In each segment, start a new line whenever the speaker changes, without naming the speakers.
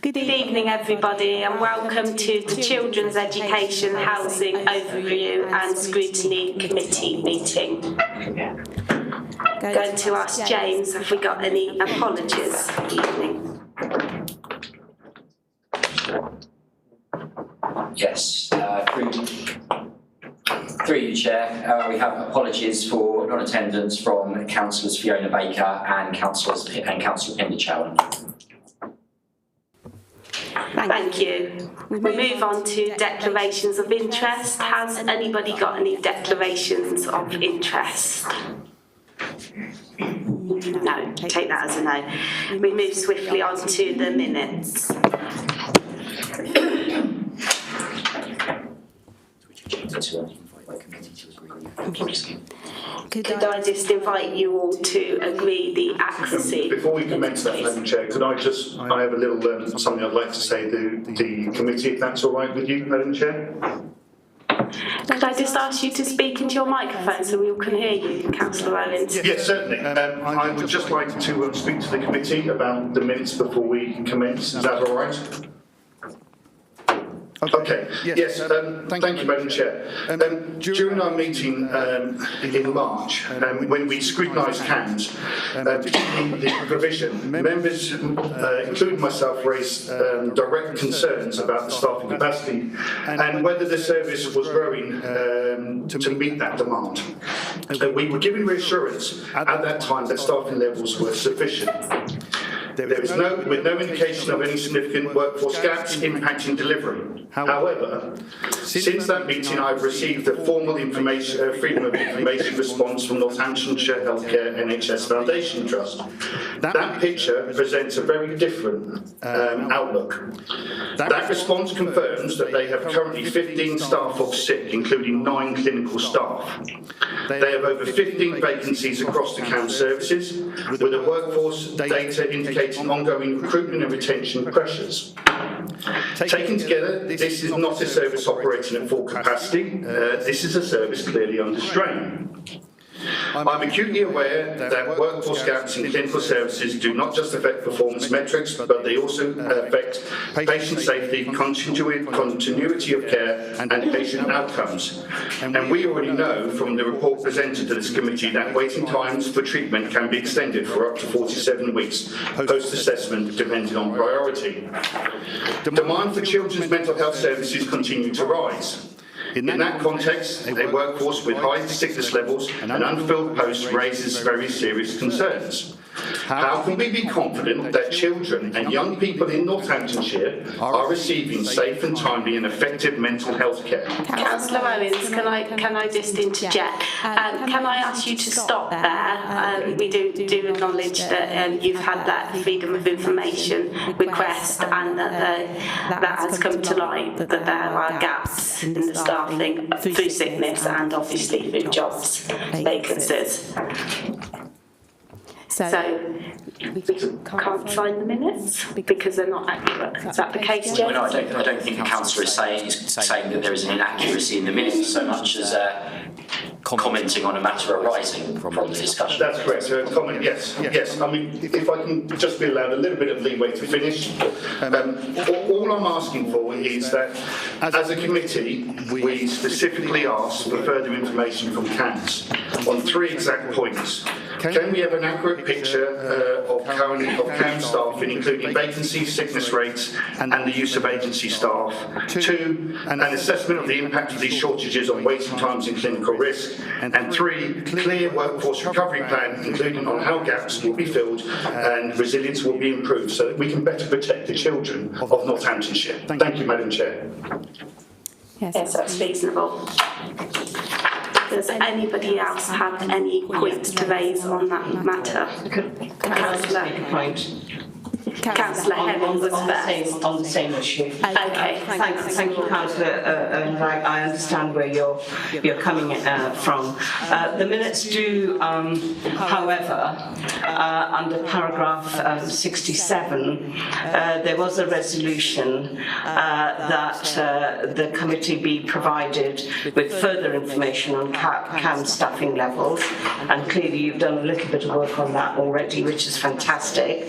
Good evening, everybody, and welcome to the Children's Education, Housing Overview and Scrutiny Committee meeting. Going to ask James if we got any apologies this evening.
Yes, through you, Chair, we have apologies for non-attendance from Councillors Fiona Baker and Councillor Penderchowan.
Thank you. We move on to declarations of interest. Has anybody got any declarations of interest? No, take that as a no. We move swiftly on to the minutes. Could I just invite you all to agree the accuracy?
Before we commence that, Madam Chair, I have a little something I'd like to say to the committee, if that's all right with you, Madam Chair?
Could I just ask you to speak into your microphone so we all can hear you, Councillor Owens?
Yes, certainly. I would just like to speak to the committee about the minutes before we commence. Is that all right? Okay. Yes. Thank you, Madam Chair. During our meeting in March, when we scrutinised CAMS, particularly the provision, members, including myself, raised direct concerns about the staffing capacity and whether the service was growing to meet that demand. We were given reassurance at that time that staffing levels were sufficient. There was no indication of any significant workforce gaps impacting delivery. However, since that meeting, I've received a formal Freedom of Information response from Northamptonshire Healthcare NHS Foundation Trust. That picture presents a very different outlook. That response confirms that they have currently 15 staff off sick, including 9 clinical staff. They have over 15 vacancies across the CAMS services, with the workforce data indicating ongoing recruitment and retention pressures. Taken together, this is not a service operating at full capacity. This is a service clearly under strain. I'm acutely aware that workforce gaps in clinical services do not just affect performance metrics, but they also affect patient safety, continuity of care and patient outcomes. And we already know from the report presented to this committee that waiting times for treatment can be extended for up to 47 weeks post-assessment, depending on priority. Demand for children's mental health services continue to rise. In that context, a workforce with high sickness levels and unfilled posts raises very serious concerns. How can we be confident that children and young people in Northamptonshire are receiving safe and timely and effective mental health care?
Councillor Owens, can I just interject? Can I ask you to stop there? We do acknowledge that you've had that freedom of information request and that has come to light that there are gaps in the staffing through sickness and obviously through jobs vacancies. So we can't sign the minutes because they're not accurate. Is that the case, James?
Well, no, I don't think the councillor is saying that there is an inaccuracy in the minutes so much as commenting on a matter arising from the discussion.
That's correct. Yes. I mean, if I can just be allowed a little bit of leeway to finish. All I'm asking for is that, as a committee, we specifically ask for further information from CAMS on 3 exact points. Can we have an accurate picture of CAMS staffing, including vacancies, sickness rates, and the use of agency staff? 2, an assessment of the impact of these shortages on waiting times and clinical risk. And 3, clear workforce recovery plan, including on how gaps will be filled and resilience will be improved so that we can better protect the children of Northamptonshire. Thank you, Madam Chair.
Yes, that's reasonable. Does anybody else have any points to raise on that matter? Councillor Hemming was first.
On the same issue.
Okay.
Thank you, Councillor. I understand where you're coming from. The minutes do, however, under paragraph 67, there was a resolution that the committee be provided with further information on CAMS staffing levels, and clearly you've done a little bit of work on that already, which is fantastic.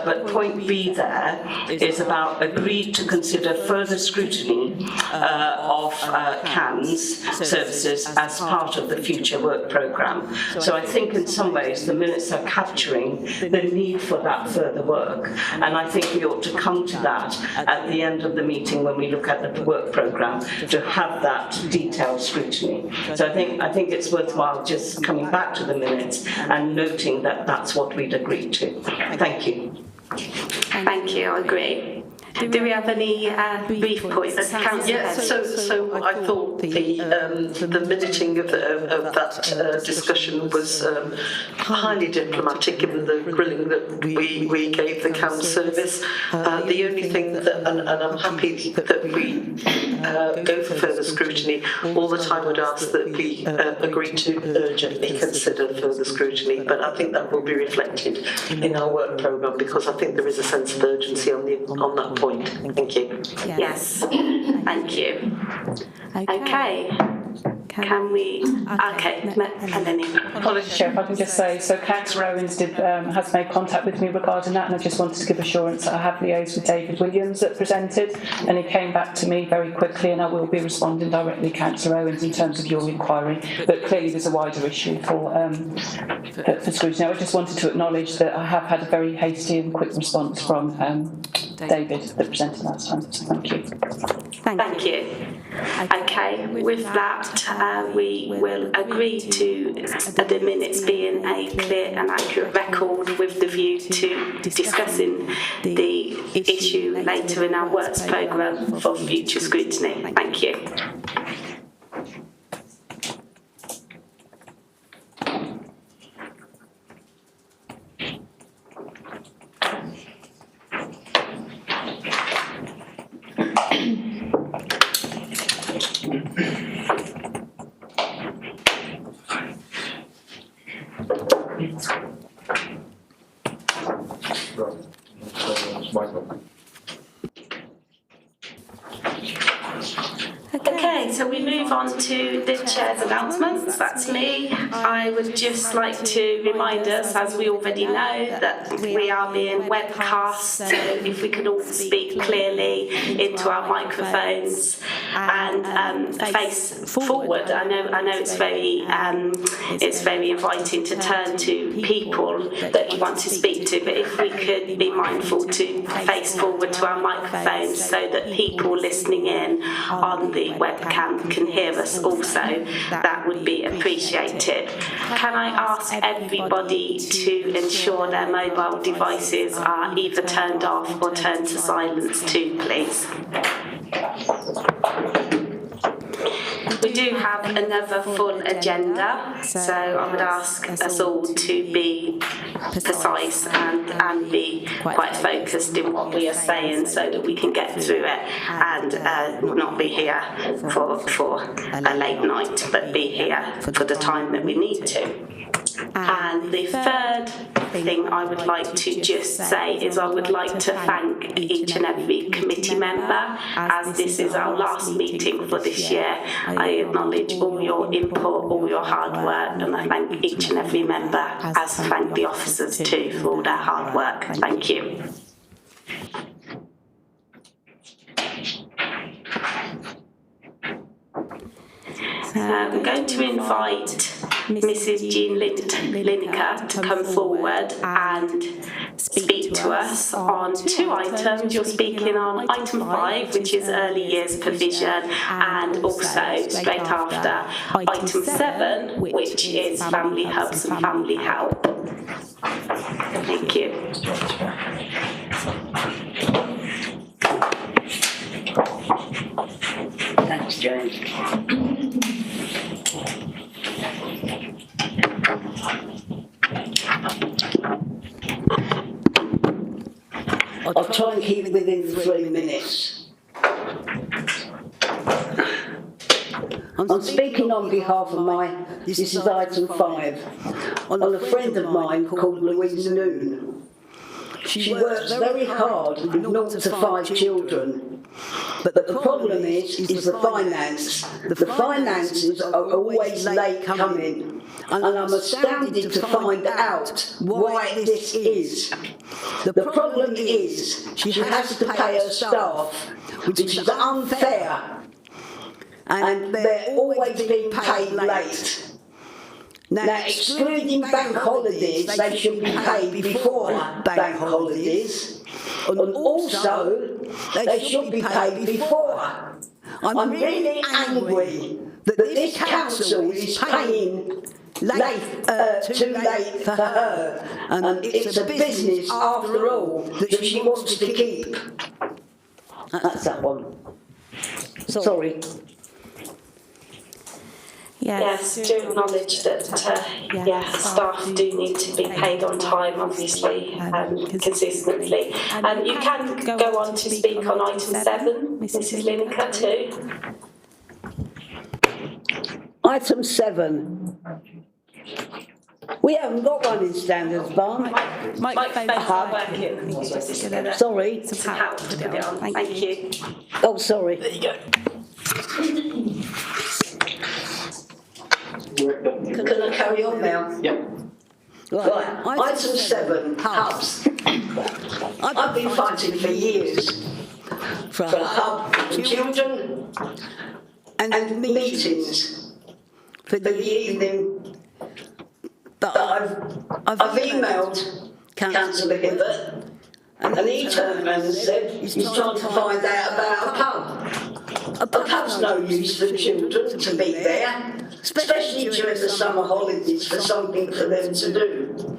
But point B there is about agreed to consider further scrutiny of CAN's services as part of the future work programme. So I think in some ways the minutes are capturing the need for that further work, and I think we ought to come to that at the end of the meeting when we look at the work programme to have that detailed scrutiny. So I think it's worthwhile just coming back to the minutes and noting that that's what we'd agreed to. Thank you.
Thank you, I agree. Do we have any brief points?
Yeah, so I thought the minuting of that discussion was highly diplomatic, given the grilling that we gave the CAM service. The only thing that, and I'm happy that we go for further scrutiny, all the time would ask that we agree to urgently consider further scrutiny, but I think that will be reflected in our work programme, because I think there is a sense of urgency on that point. Thank you.
Yes, thank you. Okay. Can we? Okay, Melanie.
Apologies, Chair, if I can just say, so Councillor Owens has made contact with me regarding that, and I just wanted to give assurance that I have liaised with David Williams that presented, and he came back to me very quickly, and I will be responding directly, Councillor Owens, in terms of your inquiry. But clearly there's a wider issue for scrutiny. I just wanted to acknowledge that I have had a very hasty and quick response from David that presented last time. So thank you.
Thank you. Okay, with that, we will agree to the minutes being a clear and accurate record, with the view to discussing the issue later in our works programme for future scrutiny. Thank you. Okay, so we move on to the Chair's announcements. That's me. I would just like to remind us, as we already know, that we are being webcast, so if we could all speak clearly into our microphones and face forward. I know it's very inviting to turn to people that you want to speak to, but if we could be mindful to face forward to our microphones so that people listening in on the webcam can hear us also, that would be appreciated. Can I ask everybody to ensure their mobile devices are either turned off or turned to silence too, please? We do have another full agenda, so I would ask us all to be precise and be quite focused in what we are saying, so that we can get through it and not be here for a late night, but be here for the time that we need to. And the third thing I would like to just say is I would like to thank each and every committee member, as this is our last meeting for this year. I acknowledge all your input, all your hard work, and I thank each and every member, as I thank the officers too for all their hard work. Thank you. I'm going to invite Mrs. Jean Lineker to come forward and speak to us on two items. You're speaking on item 5, which is early years provision, and also straight after item 7, which is family hubs and family help. Thank you.
Thanks, Jane. I'll try and keep it within 3 minutes. I'm speaking on behalf of this is item 5, on a friend of mine called Louise Noon. She works very hard with 0 to 5 children. But the problem is the finance. The finances are always late coming. And I'm astounded to find out why this is. The problem is she has to pay her staff, which is unfair. And they're always being paid late. Now, excluding bank holidays, they should be paid before bank holidays. And also, they should be paid before. I'm really angry that this council is paying too late for her. And it's a business, after all, that she wants to keep. That's that one. Sorry.
Yes, do acknowledge that staff do need to be paid on time, obviously, consistently. You can go on to speak on item 7, Mrs Lineker, too.
Item 7. We haven't got one in standards, Barn.
Microphone's not working.
Sorry.
Some help to put it on. Thank you.
Oh, sorry.
There you go.
Can I carry on now?
Yep.
Right. Item 7, hubs. I've been fighting for years for a hub for children and meetings for the evening. But I've emailed Councillor Hibbert, and he turned around and said he's trying to find out about a pub. A pub's no use for children to be there, especially during the summer holidays, for something for them to do.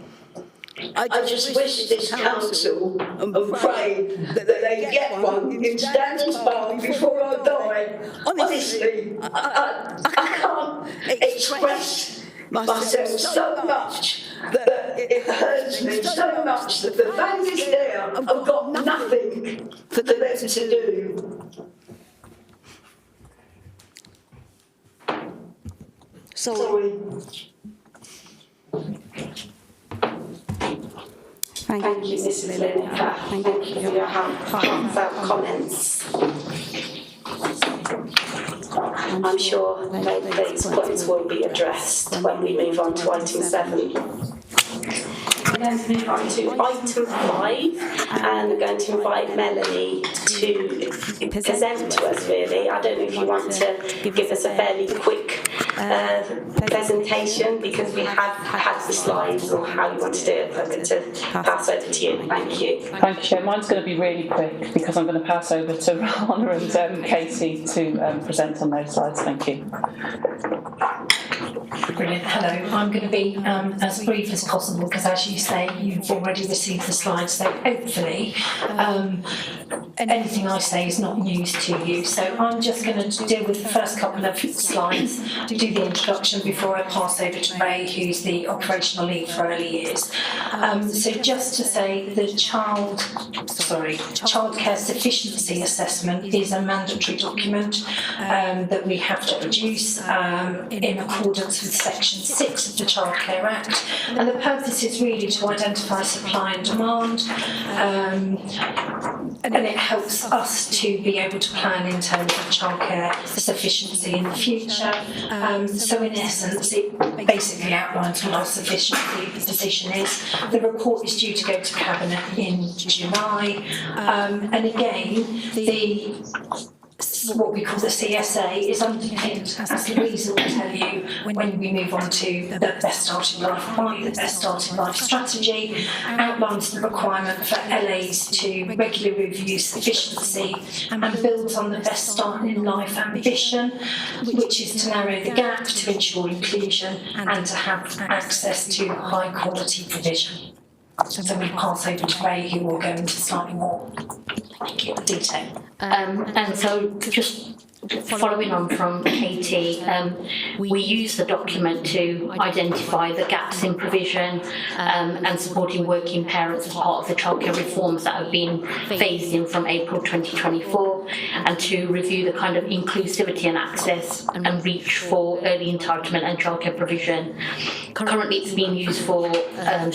I just wish this council and pray that they get one in Standards Park before I die. Honestly, I can't express myself so much that it hurts me so much that the families there have got nothing for them to do. Sorry.
Thank you, Mrs Lineker. Thank you for your heartfelt comments. I'm sure these points will be addressed when we move on to item 7. We're going to move on to item 5, and we're going to invite Melanie to present to us, really. I don't know if you want to give us a fairly quick presentation, because we have had the slides, or how you want to do it, but I'm going to pass over to you. Thank you.
Thank you, Chair. Mine's going to be really quick, because I'm going to pass over to Rana and Katie to present on those slides. Thank you.
Brilliant. Hello. I'm going to be as brief as possible, because, as you say, you've already received the slides, so hopefully anything I say is not news to you. So I'm just going to deal with the first couple of slides, do the introduction before I pass over to Ray, who's the operational lead for early years. So just to say, the childcare sufficiency assessment is a mandatory document that we have to produce in accordance with Section 6 of the Childcare Act, and the purpose is really to identify supply and demand, and it helps us to be able to plan in terms of childcare sufficiency in the future. So in essence, it basically outlines what our sufficiency position is. The report is due to go to Cabinet in July, and again, what we call the CSA is underpinned, as Louisa will tell you, when we move on to the Best Starting Life by the Best Starting Life strategy, outlines the requirement for LAs to regularly review sufficiency and builds on the Best Starting Life ambition, which is to narrow the gap to ensure inclusion and to have access to high quality provision. So we pass over to Ray, who will go into slightly more detail.
And so just following on from Katie, we use the document to identify the gaps in provision and supporting working parents as part of the childcare reforms that have been phased in from April 2024, and to review the kind of inclusivity and access and reach for early entitlement and childcare provision. Currently it's being used for as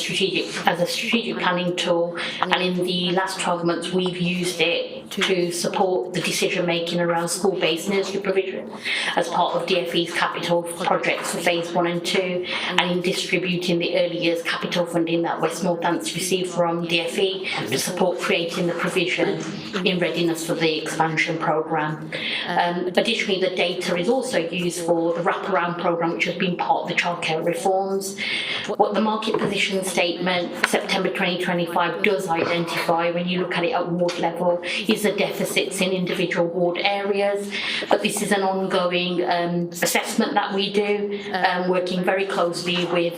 a strategic planning tool, and in the last 12 months we've used it to support the decision making around school-based nursery provision as part of DfE's capital projects for phase 1 and 2, and in distributing the early years capital funding that West Northants received from DfE to support creating the provision in readiness for the expansion programme. Additionally, the data is also used for the wraparound programme, which has been part of the childcare reforms. What the market position statement September 2025 does identify, when you look at it at ward level, is the deficits in individual ward areas, but this is an ongoing assessment that we do, working very closely with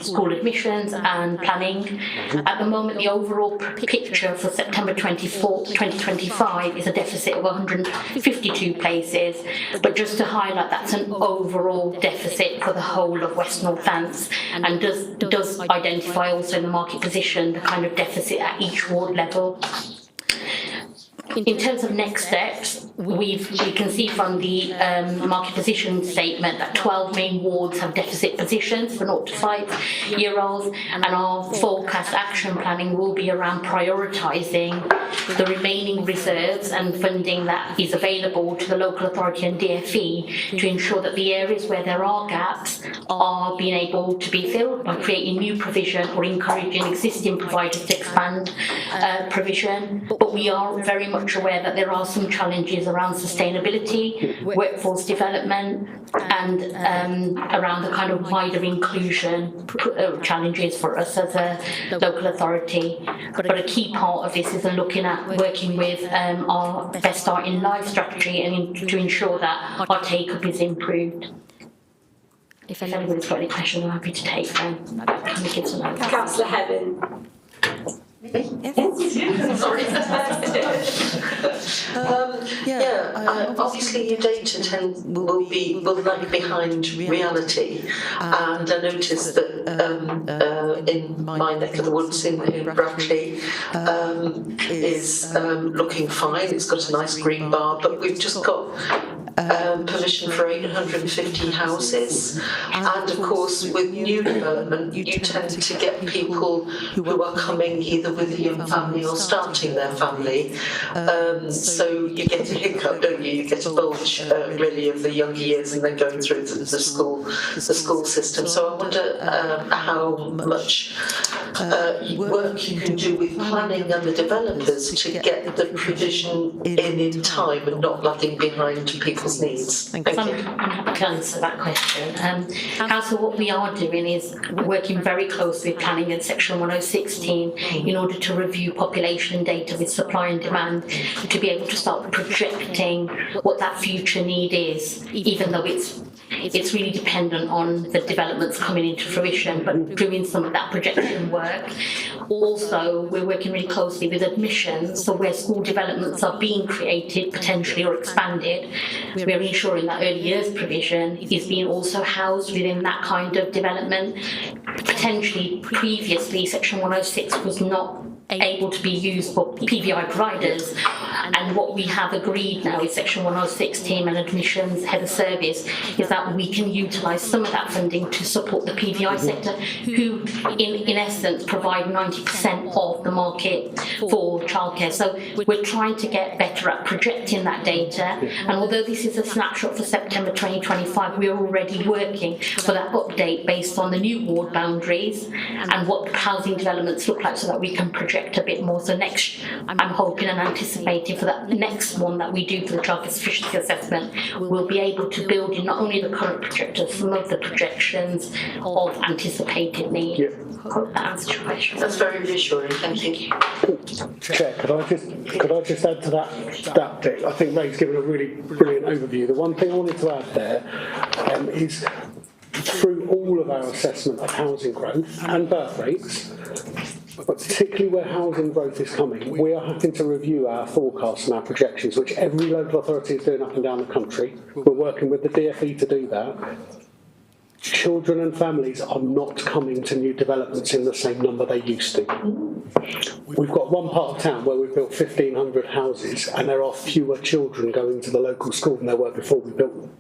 school admissions and planning. At the moment, the overall picture for September 2025 is a deficit of 152 places, but just to highlight, that's an overall deficit for the whole of West Northants, and does identify also in the market position the kind of deficit at each ward level. In terms of next steps, we can see from the market position statement that 12 main wards have deficit positions for 0 to 5-year-olds, and our forecast action planning will be around prioritising the remaining reserves and funding that is available to the local authority and DfE to ensure that the areas where there are gaps are being able to be filled by creating new provision or encouraging existing providers to expand provision. But we are very much aware that there are some challenges around sustainability, workforce development, and around the kind of wider inclusion challenges for us as a local authority. But a key part of this is looking at working with our Best Start in Life strategy and to ensure that our take-up is improved. If anybody's got any questions, I'm happy to take them. Can we give some answers?
Councillor Heaven. Sorry. Obviously your data will lag behind reality, and I noticed that in my neck of the woods in Bradley is looking fine. It's got a nice green bar, but we've just got permission for 850 houses, and of course with new development you tend to get people who are coming either with a young family or starting their family, so you get a hiccup, don't you? You get a bulge really of the younger years and then going through the school system. So I wonder how much work you can do with planning and the developers to get the provision in time and not lagging behind people's needs. Thank you.
I'm happy to answer that question. Council, what we are doing is working very closely with planning and section 106 in order to review population data with supply and demand to be able to start projecting what that future need is, even though it's really dependent on the developments coming into fruition, but doing some of that projection work. Also, we're working really closely with admissions, so where school developments are being created potentially or expanded, we're ensuring that early years provision is being also housed within that kind of development. Potentially, previously, Section 106 was not able to be used for PVI providers, and what we have agreed now with Section 106 team and admissions head of service is that we can utilise some of that funding to support the PVI sector, who in essence provide 90% of the market for childcare. So we're trying to get better at projecting that data, and although this is a snapshot for September 2025, we're already working for that update based on the new ward boundaries and what housing developments look like so that we can project a bit more. So next, I'm hoping and anticipating for that next one that we do for the childcare sufficiency assessment, we'll be able to build in not only the current projectors, some of the projections of anticipated need.
Yeah.
Hope that answers your question.
That's very reassuring, thank you.
Chair, could I just add to that bit? I think Ray's given a really brilliant overview. The one thing I wanted to add there is through all of our assessment of housing growth and birth rates, but particularly where housing growth is coming, we are having to review our forecasts and our projections, which every local authority is doing up and down the country. We're working with the DfE to do that. Children and families are not coming to new developments in the same number they used to. We've got one part of town where we've built 1,500 houses and there are fewer children going to the local school than there were before we built them.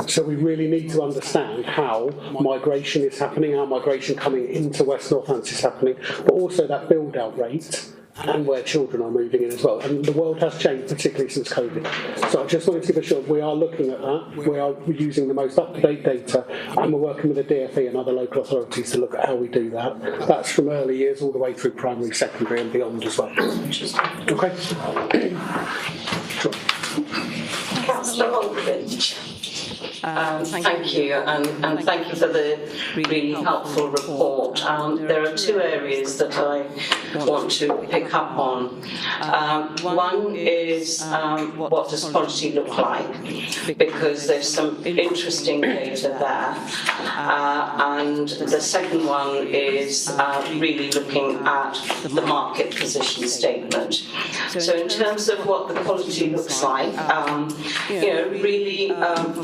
So we really need to understand how migration is happening, how migration coming into West Northants is happening, but also that build-out rate and where children are moving in as well. And the world has changed, particularly since COVID. So I just wanted to give a shot. We are looking at that. We are using the most up-to-date data, and we're working with the DfE and other local authorities to look at how we do that. That's from early years all the way through primary, secondary and beyond as well. Okay. Sure.
Councillor Aldridge. Thank you, and thank you for the really helpful report. There are two areas that I want to pick up on. One is what does quality look like, because there's some interesting data there. And the second one is really looking at the market position statement. So in terms of what the quality looks like, really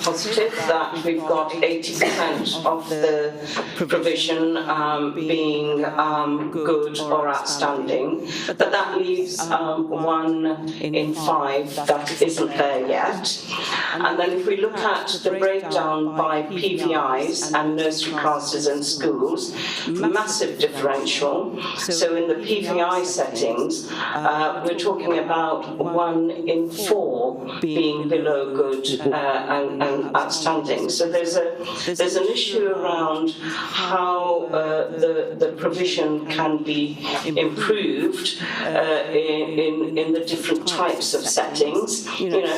positive that we've got 80% of the provision being good or outstanding, but that leaves 1 in 5 that isn't there yet. And then if we look at the breakdown by PVIs and nursery classes and schools, massive differential. So in the PVI settings, we're talking about 1 in 4 being below good and outstanding. So there's an issue around how the provision can be improved in the different types of settings.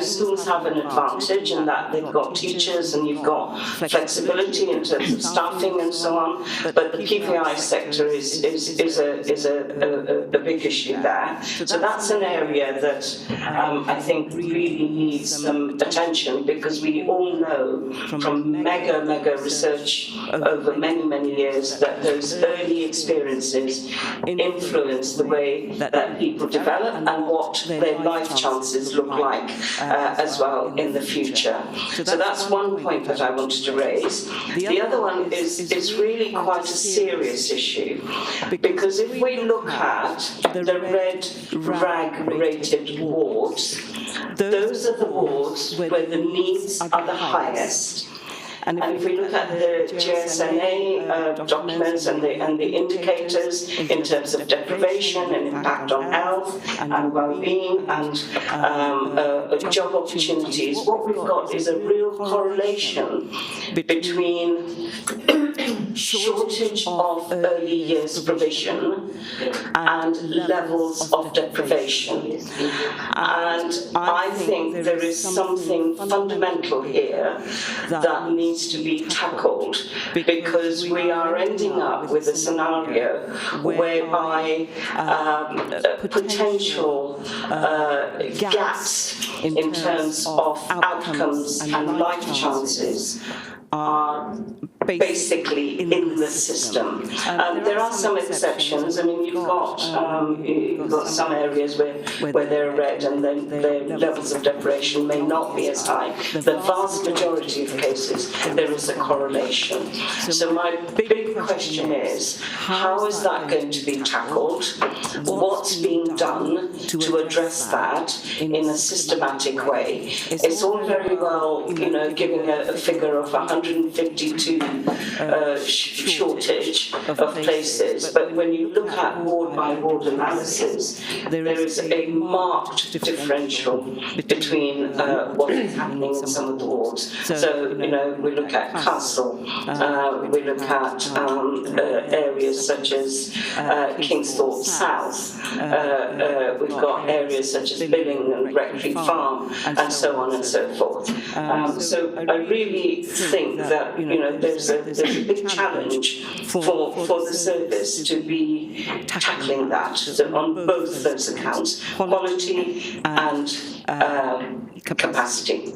Schools have an advantage in that they've got teachers and you've got flexibility in terms of staffing and so on. But the PVI sector is a big issue there. So that's an area that I think really needs some attention, because we all know from mega research over many years that those early experiences influence the way that people develop and what their life chances look like as well in the future. So that's one point that I wanted to raise. The other one is really quite a serious issue, because if we look at the red RAG rated wards, those are the wards where the needs are the highest. And if we look at the GSNA documents and the indicators in terms of deprivation and impact on health and well-being and job opportunities, what we've got is a real correlation between shortage of early years provision and levels of deprivation. And I think there is something fundamental here that needs to be tackled, because we are ending up with a scenario whereby potential gaps in terms of outcomes and life chances are basically in the system. There are some exceptions. I mean, you've got some areas where they're red and then their levels of deprivation may not be as high. The vast majority of cases, there is a correlation. So my big question is, how is that going to be tackled? What's being done to address that in a systematic way? It's all very well, giving a figure of 152 shortage of places, but when you look at ward by ward analysis, there is a marked differential between what is happening in some of the wards. So, we look at Castle, we look at areas such as Kingsthorpe South, we've got areas such as Billing and Rectory Farm, and so on and so forth. So I really think that there's a big challenge for the service to be tackling that. So on both those accounts, quality and capacity.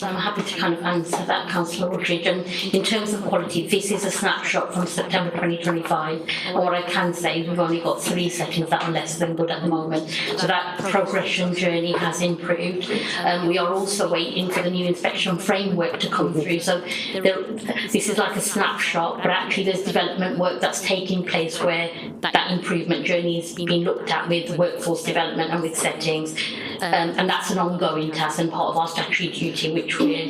I'm happy to kind of answer that, Councillor Aldridge. And in terms of quality, this is a snapshot from September 2025. And what I can say is we've only got 3 settings that are less than good at the moment. So that progression journey has improved. We are also waiting for the new inspection framework to come through. So this is like a snapshot, but actually there's development work that's taking place where that improvement journey is being looked at with workforce development and with settings. And that's an ongoing task and part of our statutory duty, which we're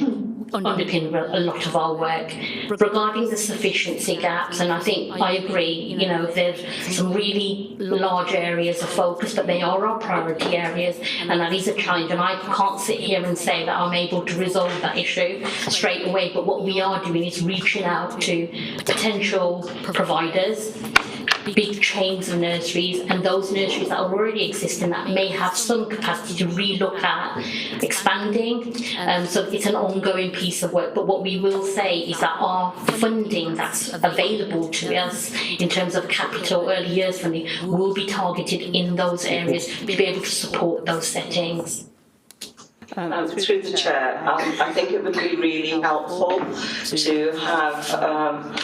underpin a lot of our work. Regarding the sufficiency gaps, and I think I agree, there's some really large areas of focus, but they are our priority areas, and that is a challenge. And I can't sit here and say that I'm able to resolve that issue straight away, but what we are doing is reaching out to potential providers, big chains of nurseries, and those nurseries that are already existing that may have some capacity to relook at expanding. So it's an ongoing piece of work, but what we will say is that our funding that's available to us in terms of capital early years funding will be targeted in those areas to be able to support those settings.
Through the chair, I think it would be really helpful to have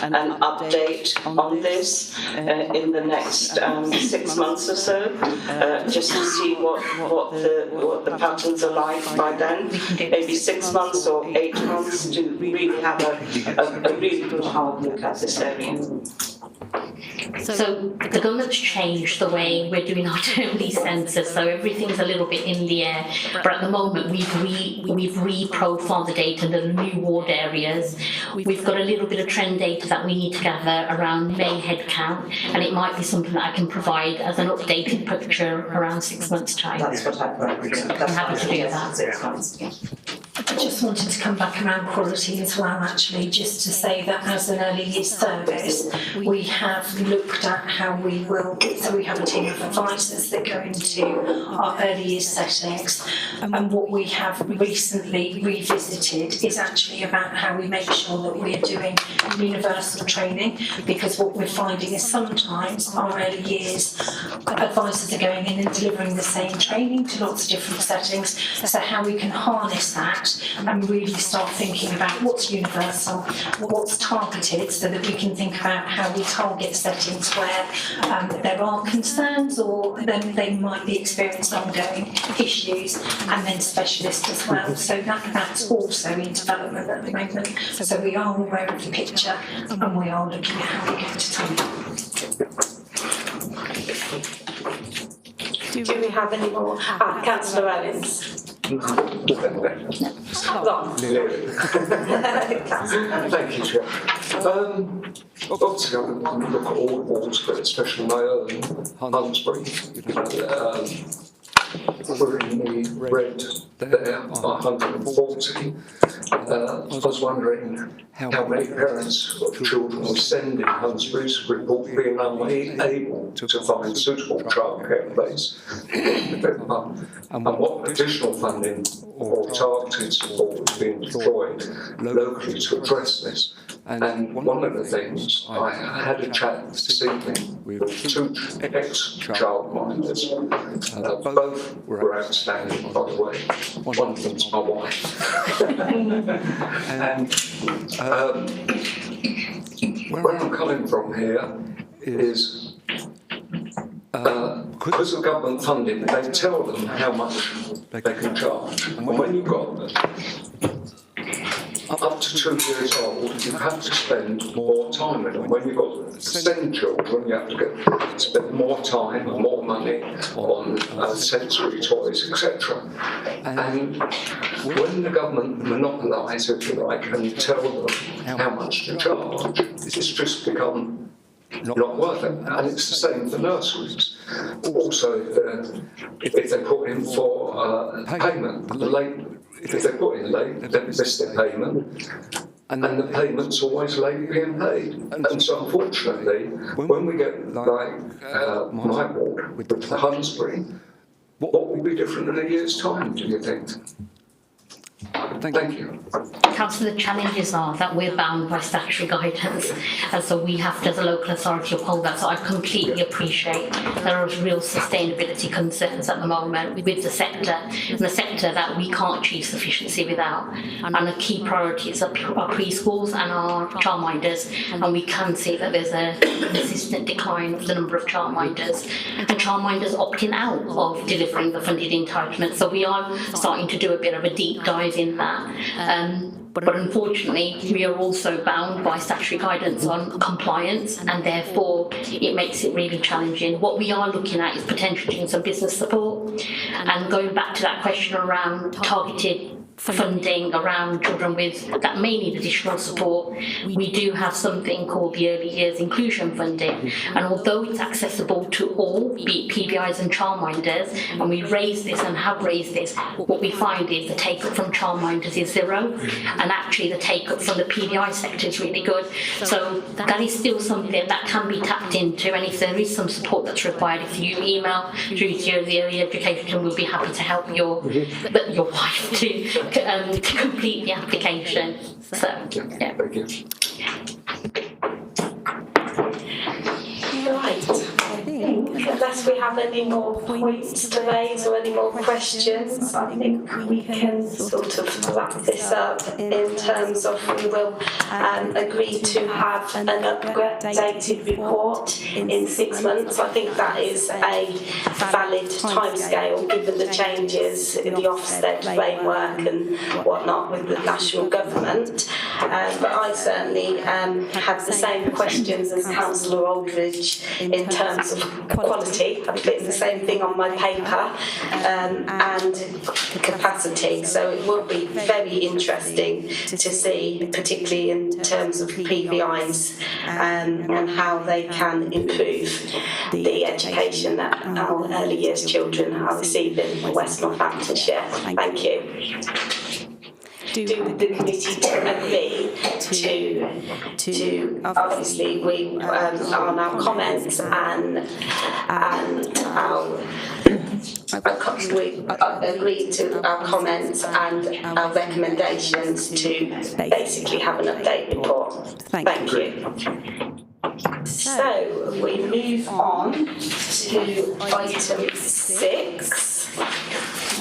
an update on this in the next 6 months or so, just to see what the patterns are like by then. Maybe 6 months or 8 months to really have a really good hard look at this area.
So the government's changed the way we're doing our term lease census, so everything's a little bit in the air. But at the moment, we've re-profiled the data in the new ward areas. We've got a little bit of trend data that we need to gather around May headcount, and it might be something that I can provide as an updated picture around 6 months' time.
That's what I've got.
I'm happy to do that.
6 months. Yeah.
I just wanted to come back around quality as well, actually, just to say that as an early years service, we have looked at how we will, so we have a team of advisors that go into our early years settings, and what we have recently revisited is actually about how we make sure that we are doing universal training, because what we're finding is sometimes our early years advisors are going in and delivering the same training to lots of different settings, so how we can harness that and really start thinking about what's universal, what's targeted, so that we can think about how we target settings where there are concerns or then they might be experiencing ongoing issues, and then specialists as well. So that's also in development at the moment. So we are aware of the picture and we are looking at how we're going to tackle it.
Do we have any more? Councillor Owens.
Thank you, Chair. Obviously, I look at all wards, but especially my own, Hunsbury. We're in the red there, 140. I was wondering how many parents of children we send in Hunsbury's report being unable to find suitable childcare place, and what additional funding or targeted support is being deployed locally to address this. And one of the things, I had a chat this evening with 2 ex-childminders. Both were outstanding, by the way. One of them's my wife. And where I'm coming from here is, because of government funding, they tell them how much they can charge. And when you've got up to 2 years old, you have to spend more time with them. When you've got to send children, you have to spend more time and more money on sensory toys, etc. And when the government monopolise, if you like, and tell them how much to charge, it's just become not worth it. And it's the same for nurseries. Also, if they put in for payment, if they put in late, they miss their payment, and the payment's always late being paid. And so unfortunately, when we get like my ward with the Hunsbury, what will be different in a year's time, do you think? Thank you.
Councillor, the challenges are that we're bound by statutory guidance, and so we have to, as a local authority, uphold that. So I completely appreciate there are real sustainability concerns at the moment with the sector, and the sector that we can't achieve sufficiency without. And the key priorities are our preschools and our childminders, and we can see that there's a consistent decline of the number of childminders, and childminders opting out of delivering the funded entitlement. So we are starting to do a bit of a deep dive in that. But unfortunately, we are also bound by statutory guidance on compliance, and therefore it makes it really challenging. What we are looking at is potentially doing some business support, and going back to that question around targeted funding around children with that may need additional support. We do have something called the Early Years Inclusion Funding, and although it's accessible to all, be it PBIs and childminders, and we raise this and have raised this, what we find is the take-up from childminders is zero, and actually the take-up from the PBI sector is really good. So that is still something that can be tapped into, and if there is some support that's required, if you email through to the early education, we'll be happy to help your wife to complete the application. So, yeah.
Thank you.
Right, I think unless we have any more points to raise or any more questions, I think we can sort of wrap this up in terms of we will agree to have an updated report in 6 months. I think that is a valid timescale given the changes in the Ofsted framework and whatnot with the national government. But I certainly had the same questions as Councillor Aldridge in terms of quality. I've written the same thing on my paper, and capacity. So it will be very interesting to see, particularly in terms of PBIs, and how they can improve the education that our early years children are receiving in West Northamptonshire. Thank you. Do the committee agree to obviously we on our comments and our we agreed to our comments and our recommendations to basically have an update report. Thank you. So we move on to item 6,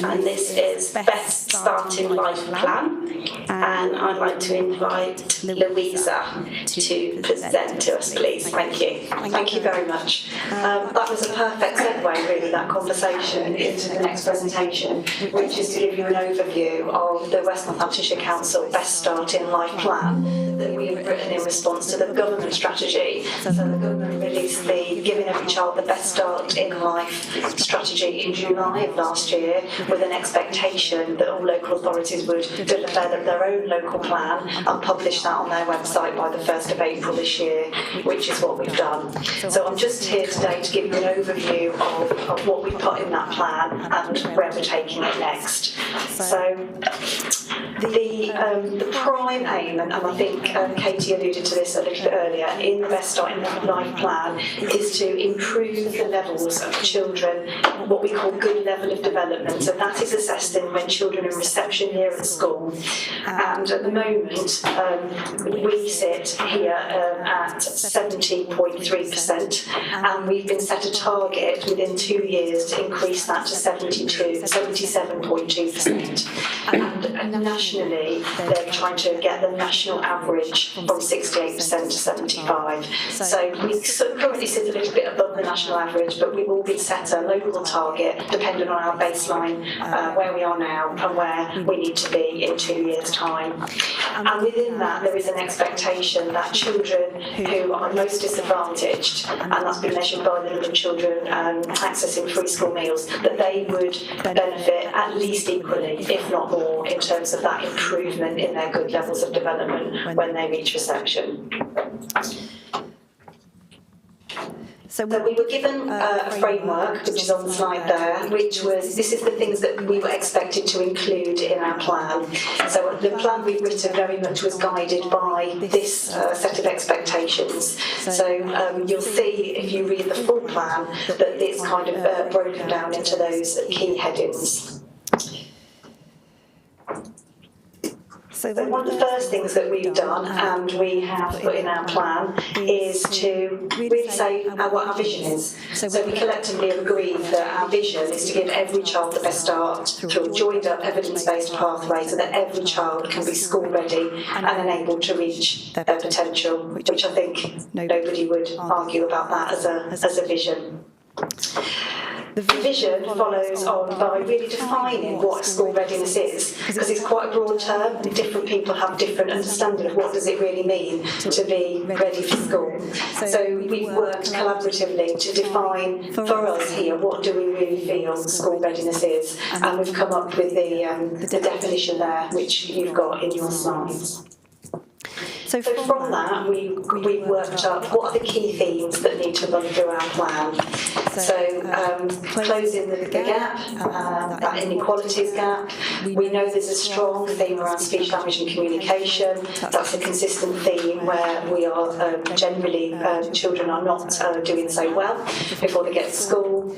and this is Best Starting Life Plan, and I'd like to invite Louisa to present to us, please. Thank you.
Thank you very much. That was a perfect segue, really, that conversation into the next presentation, which is to give you an overview of the West Northamptonshire Council Best Starting Life Plan that we have written in response to the government strategy. So the government released the Giving Every Child the Best Start in Life strategy in July of last year, with an expectation that all local authorities would deliver their own local plan and publish that on their website by the 1st of April this year, which is what we've done. So I'm just here today to give you an overview of what we put in that plan and where we're taking it next. So the prime aim, and I think Katie alluded to this a little bit earlier, in the Best Start in Life plan is to improve the levels of children, what we call good level of development. So that is assessed in when children are in reception year at school. And at the moment, we sit here at 70.3%, and we've been set a target within 2 years to increase that to 77.2%. And nationally, they're trying to get the national average from 68% to 75%. So we currently sit a little bit above the national average, but we will be set a local target depending on our baseline, where we are now and where we need to be in 2 years' time. And within that, there is an expectation that children who are most disadvantaged, and that's been measured by the number of children accessing free school meals, that they would benefit at least equally, if not more, in terms of that improvement in their good levels of development when they reach reception. So we were given a framework, which is on the slide there, this is the things that we were expected to include in our plan. So the plan we've written very much was guided by this set of expectations. So you'll see, if you read the full plan, that it's kind of broken down into those key headings. So one of the first things that we've done, and we have put in our plan, is to really say what our vision is. So we collectively have agreed that our vision is to give every child the best start through a joined-up evidence-based pathway so that every child can be school-ready and enabled to reach their potential, which I think nobody would argue about that as a vision. The vision follows on by really defining what school readiness is, because it's quite a broad term and different people have different understanding of what does it really mean to be ready for school. So we've worked collaboratively to define for us here what do we really feel school readiness is, and we've come up with the definition there, which you've got in your slides. So from that, we've worked up what are the key themes that need to run through our plan. So closing the gap, that inequalities gap. We know there's a strong theme around speech, language and communication. That's a consistent theme where we are generally, children are not doing so well before they get to school.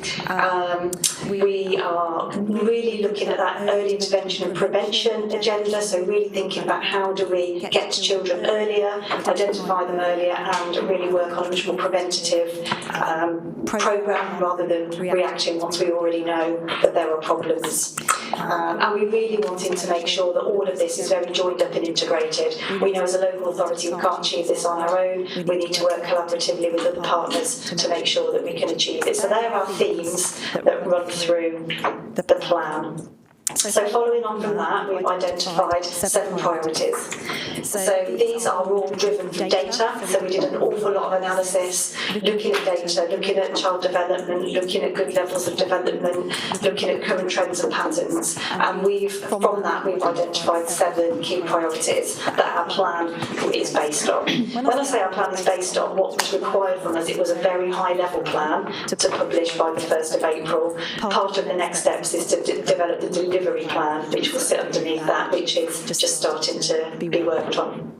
We are really looking at that early intervention and prevention agenda, so really thinking about how do we get to children earlier, identify them earlier, and really work on a much more preventative programme rather than reacting once we already know that there are problems. And we really wanted to make sure that all of this is very joined up and integrated. We know as a local authority we can't achieve this on our own. We need to work collaboratively with other partners to make sure that we can achieve it. So there are themes that run through the plan. So following on from that, we've identified 7 priorities. So these are all driven from data. So we did an awful lot of analysis, looking at data, looking at child development, looking at good levels of development, looking at current trends and patterns. And from that, we've identified 7 key priorities that our plan is based on. When I say our plan is based on, what was required from us, it was a very high-level plan to publish by the 1st of April. Part of the next steps is to develop the delivery plan, which will sit underneath that, which is just starting to be worked on.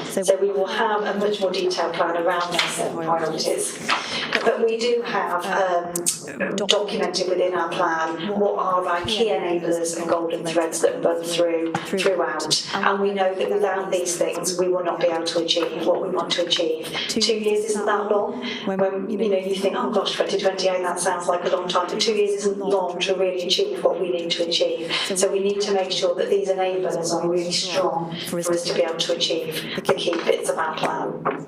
So we will have a much more detailed plan around those 7 priorities. But we do have documented within our plan what are our key enablers and golden threads that run throughout. And we know that without these things, we will not be able to achieve what we want to achieve. 2 years isn't that long. When you think, oh gosh, 2028, that sounds like a long time. But 2 years isn't long to really achieve what we need to achieve. So we need to make sure that these enablers are really strong for us to be able to achieve the key bits of our plan.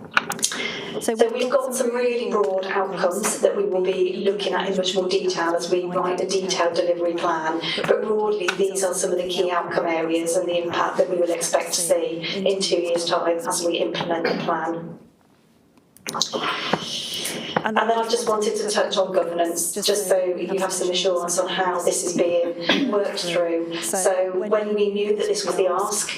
So we've got some really broad outcomes that we will be looking at in much more detail as we write a detailed delivery plan. But broadly, these are some of the key outcome areas and the impact that we will expect to see in 2 years' time as we implement the plan. And then I just wanted to touch on governance, just so you have some assurance on how this is being worked through. So when we knew that this was the ask,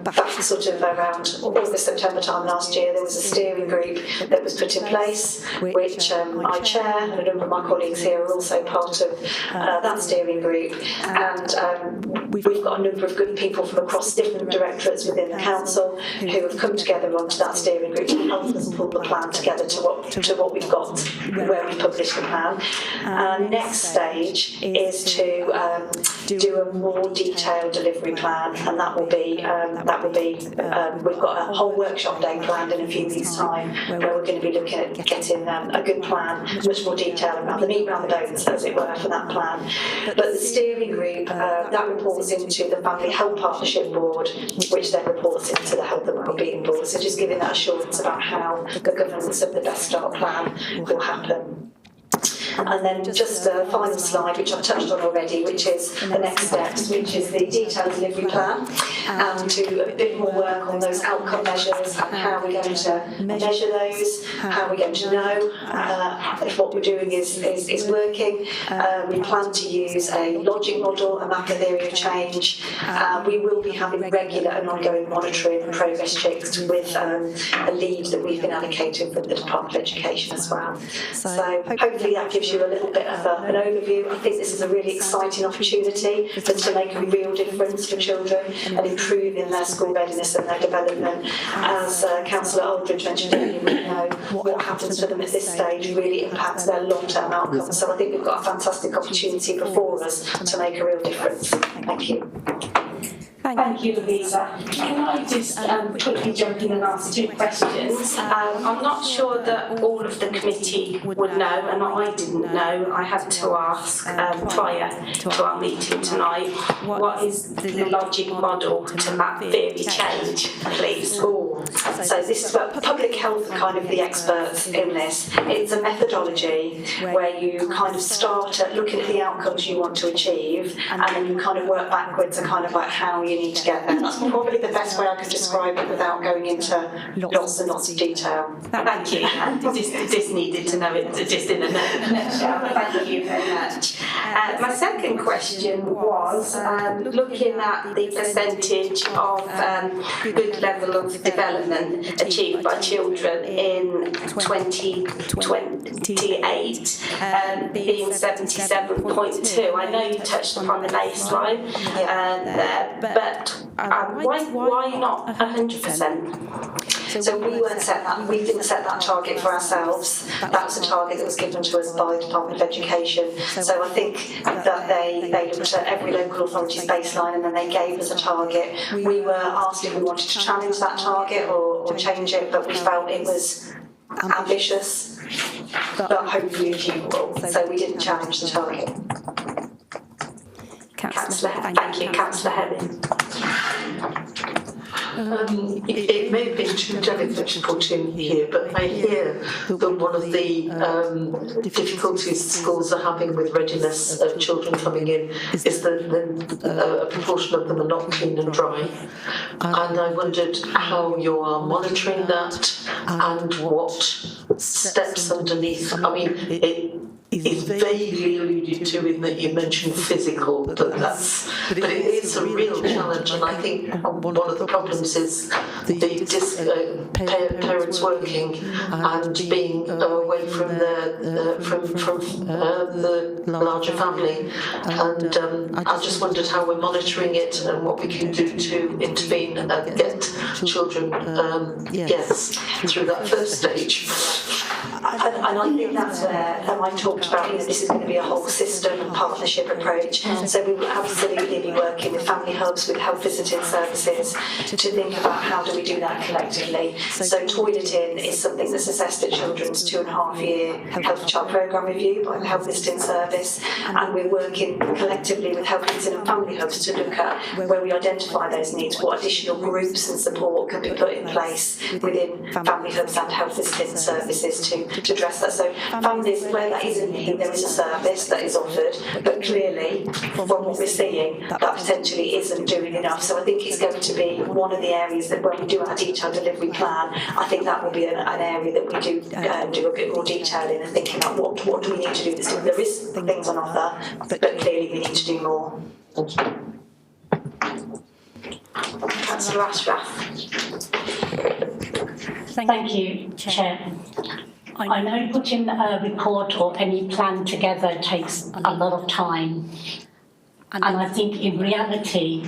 back sort of around August, September time last year, there was a steering group that was put in place, which I chair, and a number of my colleagues here are also part of that steering group. And we've got a number of good people from across different directorates within the council who have come together onto that steering group to help us pull the plan together to what we've got where we published the plan. Next stage is to do a more detailed delivery plan, and that will be we've got a whole workshop day planned in a few weeks' time where we're going to be looking at getting a good plan, much more detail around the meat around the bones, as it were, for that plan. But the steering group that reports into the Family Health Partnership Board, which then reports into the Health and Wellbeing Board. So just giving that assurance about how the governance of the Best Start plan will happen. And then just a final slide, which I've touched on already, which is the next steps, which is the detailed delivery plan, and do a bit more work on those outcome measures and how we're going to measure those, how we're going to know if what we're doing is working. We plan to use a logic model, a map of theory of change. We will be having regular and ongoing monitoring and progress checks with a lead that we've been allocated from the Department of Education as well. So hopefully that gives you a little bit of an overview. I think this is a really exciting opportunity for us to make a real difference for children and improve in their school readiness and their development. As Councillor Aldridge mentioned earlier, we know what happens to them at this stage really impacts their long-term outcomes. So I think we've got a fantastic opportunity before us to make a real difference. Thank you.
Thank you, Louisa. Can I just quickly jump in and ask 2 questions? I'm not sure that all of the committee would know, and I didn't know. I had to ask prior to our meeting tonight, what is the logic model to map theory change, please?
So this is about public health, kind of the experts in this. It's a methodology where you kind of start at looking at the outcomes you want to achieve, and then you kind of work backwards and kind of like how you need to get there. That's probably the best way I could describe it without going into lots and lots of detail.
Thank you. Just needed to know it just in a nutshell. Thank you very much. My second question was looking at the percentage of good level of development achieved by children in 2028 being 77.2. I know you touched upon the baseline there, but why not 100%?
So we didn't set that target for ourselves. That was a target that was given to us by the Department of Education. So I think that they looked at every local authority's baseline and then they gave us a target. We were asked if we wanted to challenge that target or change it, but we felt it was ambitious, but hopefully achievable. So we didn't challenge the target.
Thank you, Councillor Hemming.
It may have been too delicate to put in here, but I hear that one of the difficulties schools are having with readiness of children coming in is that a proportion of them are not clean and dry. And I wondered how you are monitoring that and what steps underneath. I mean, it's vaguely alluded to in that you mentioned physical, but it is a real challenge, and I think one of the problems is the parents working and being away from the larger family, and I just wondered how we're monitoring it and what we can do to intervene and get children through that first stage.
And I think that's where I talked about, this is going to be a whole system and partnership approach. So we will absolutely be working with family hubs, with health visiting services to think about how do we do that collectively. So toileting is something that's assessed at children's 2.5-year health child programme review by the health visiting service, and we're working collectively with health visiting and family hubs to look at where we identify those needs, what additional groups and support can be put in place within family hubs and health visiting services to address that. So families where that is a need, there is a service that is offered, but clearly from what we're seeing that potentially isn't doing enough. So I think it's going to be one of the areas that when we do our detailed delivery plan, I think that will be an area that we do a bit more detail in and thinking about what do we need to do this. There is things on offer, but clearly we need to do more.
Councillor Ashrath.
Thank you, Chair. I know putting a report or any plan together takes a lot of time. And I think in reality,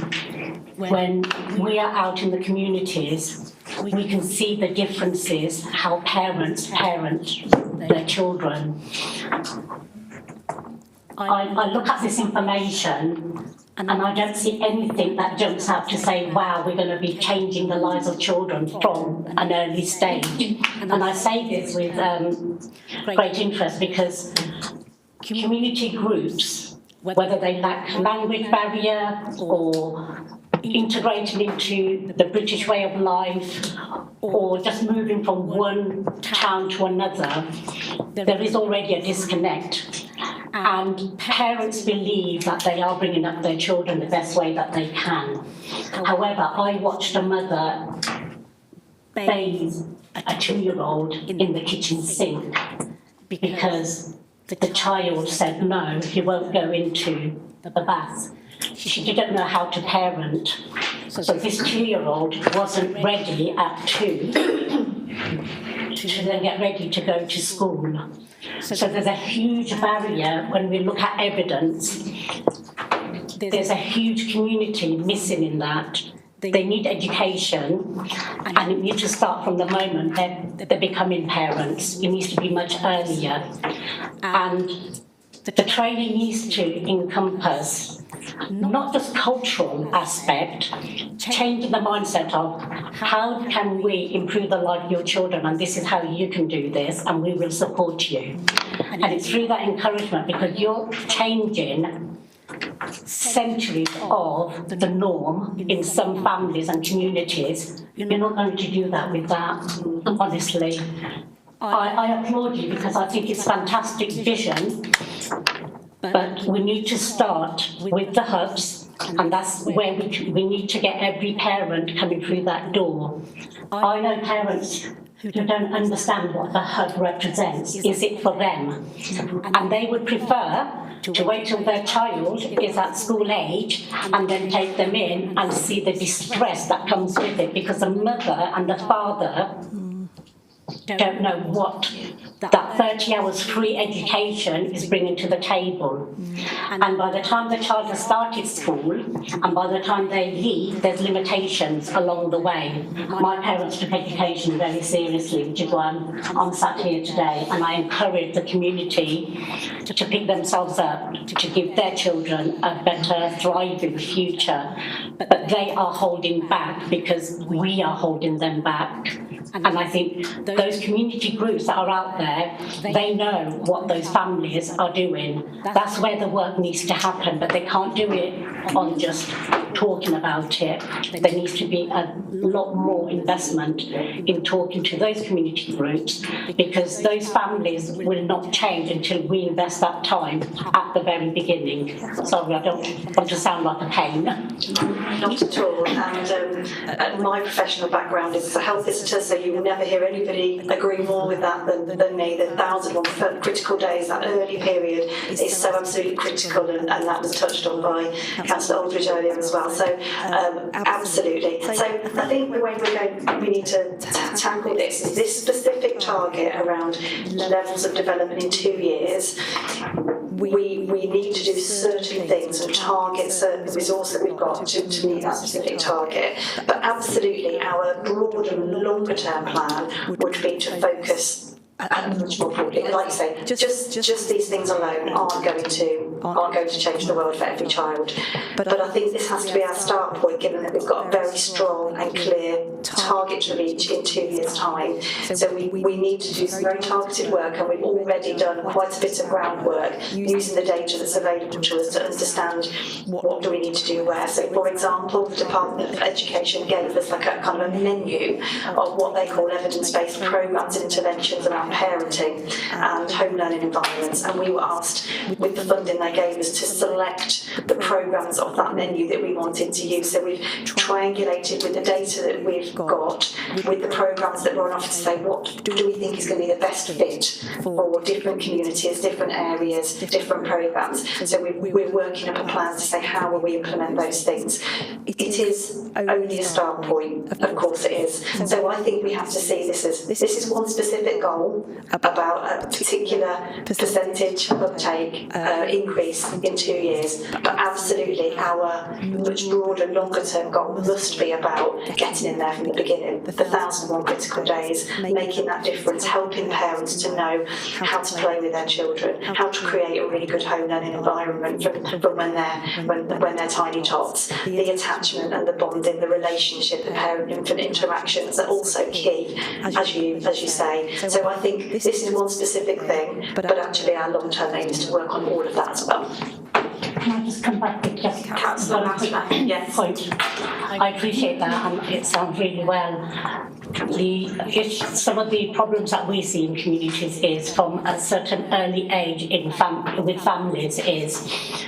when we are out in the communities, we can see the differences, how parents parent their children. I look at this information and I don't see anything that jumps out to say, wow, we're going to be changing the lives of children from an early stage. And I say this with great interest because community groups, whether they lack language barrier or integrated into the British way of life or just moving from one town to another, there is already a disconnect. And parents believe that they are bringing up their children the best way that they can. However, I watched a mother bathe a 2-year-old in the kitchen sink because the child said, no, he won't go into the bath. She didn't know how to parent. So this 2-year-old wasn't ready at 2 to then get ready to go to school. So there's a huge barrier when we look at evidence. There's a huge community missing in that. They need education, and it needs to start from the moment they're becoming parents. It needs to be much earlier. And the training needs to encompass
not just cultural aspect, changing the mindset of how can we improve the life of your children, and this is how you can do this, and we will support you. And it's through that encouragement, because you're changing centuries of the norm in some families and communities. You're not going to do that with that, honestly. I applaud you, because I think it's fantastic vision, but we need to start with the hubs, and that's where we need to get every parent coming through that door. I know parents who don't understand what the hub represents. Is it for them? And they would prefer to wait till their child is at school age and then take them in and see the distress that comes with it, because the mother and the father don't know what that 30 hours free education is bringing to the table. And by the time the child has started school, and by the time they leave, there's limitations along the way. My parents took education very seriously, which is why I'm sat here today, and I encourage the community to pick themselves up, to give their children a better, thriving future. But they are holding back because we are holding them back. And I think those community groups that are out there, they know what those families are doing. That's where the work needs to happen, but they can't do it on just talking about it. There needs to be a lot more investment in talking to those community groups, because those families will not change until we invest that time at the very beginning. Sorry, I don't want to sound like a pain.
Not at all. And my professional background is as a health visitor, so you will never hear anybody agree more with that than me. The 1,001 critical days, that early period, is so absolutely critical, and that was touched on by Councillor Aldridge earlier as well. So absolutely. So I think the way we need to tackle this is this specific target around levels of development in 2 years. We need to do certain things and target certain resource that we've got to meet that specific target. But absolutely, our broader and longer term plan would be to focus much more broadly. And like you say, just these things alone aren't going to change the world for every child. But I think this has to be our start point, given that we've got a very strong and clear target to reach in 2 years' time. So we need to do some very targeted work, and we've already done quite a bit of groundwork using the data that's available to us to understand what do we need to do where. So, for example, the Department of Education gave us like a kind of a menu of what they call evidence-based programmes and interventions around parenting and home learning environments, and we were asked, with the funding they gave us, to select the programmes of that menu that we wanted to use. So we've triangulated with the data that we've got, with the programmes that were on offer, to say what do we think is going to be the best fit for different communities, different areas, different programmes. So we're working up a plan to say how will we implement those things. It is only a start point, of course it is. So I think we have to see this is one specific goal about a particular percentage uptake increase in 2 years, but absolutely our much broader, longer term goal must be about getting in there from the beginning, the 1,001 critical days, making that difference, helping parents to know how to play with their children, how to create a really good home learning environment from when they're tiny tots. The attachment and the bonding, the relationship, the parent-infant interactions are also key, as you say. So I think this is one specific thing, but actually our long-term aim is to work on all of that as well.
Can I just come back with just one quick point? I appreciate that, and it sounds really well. Some of the problems that we see in communities is from a certain early age with families is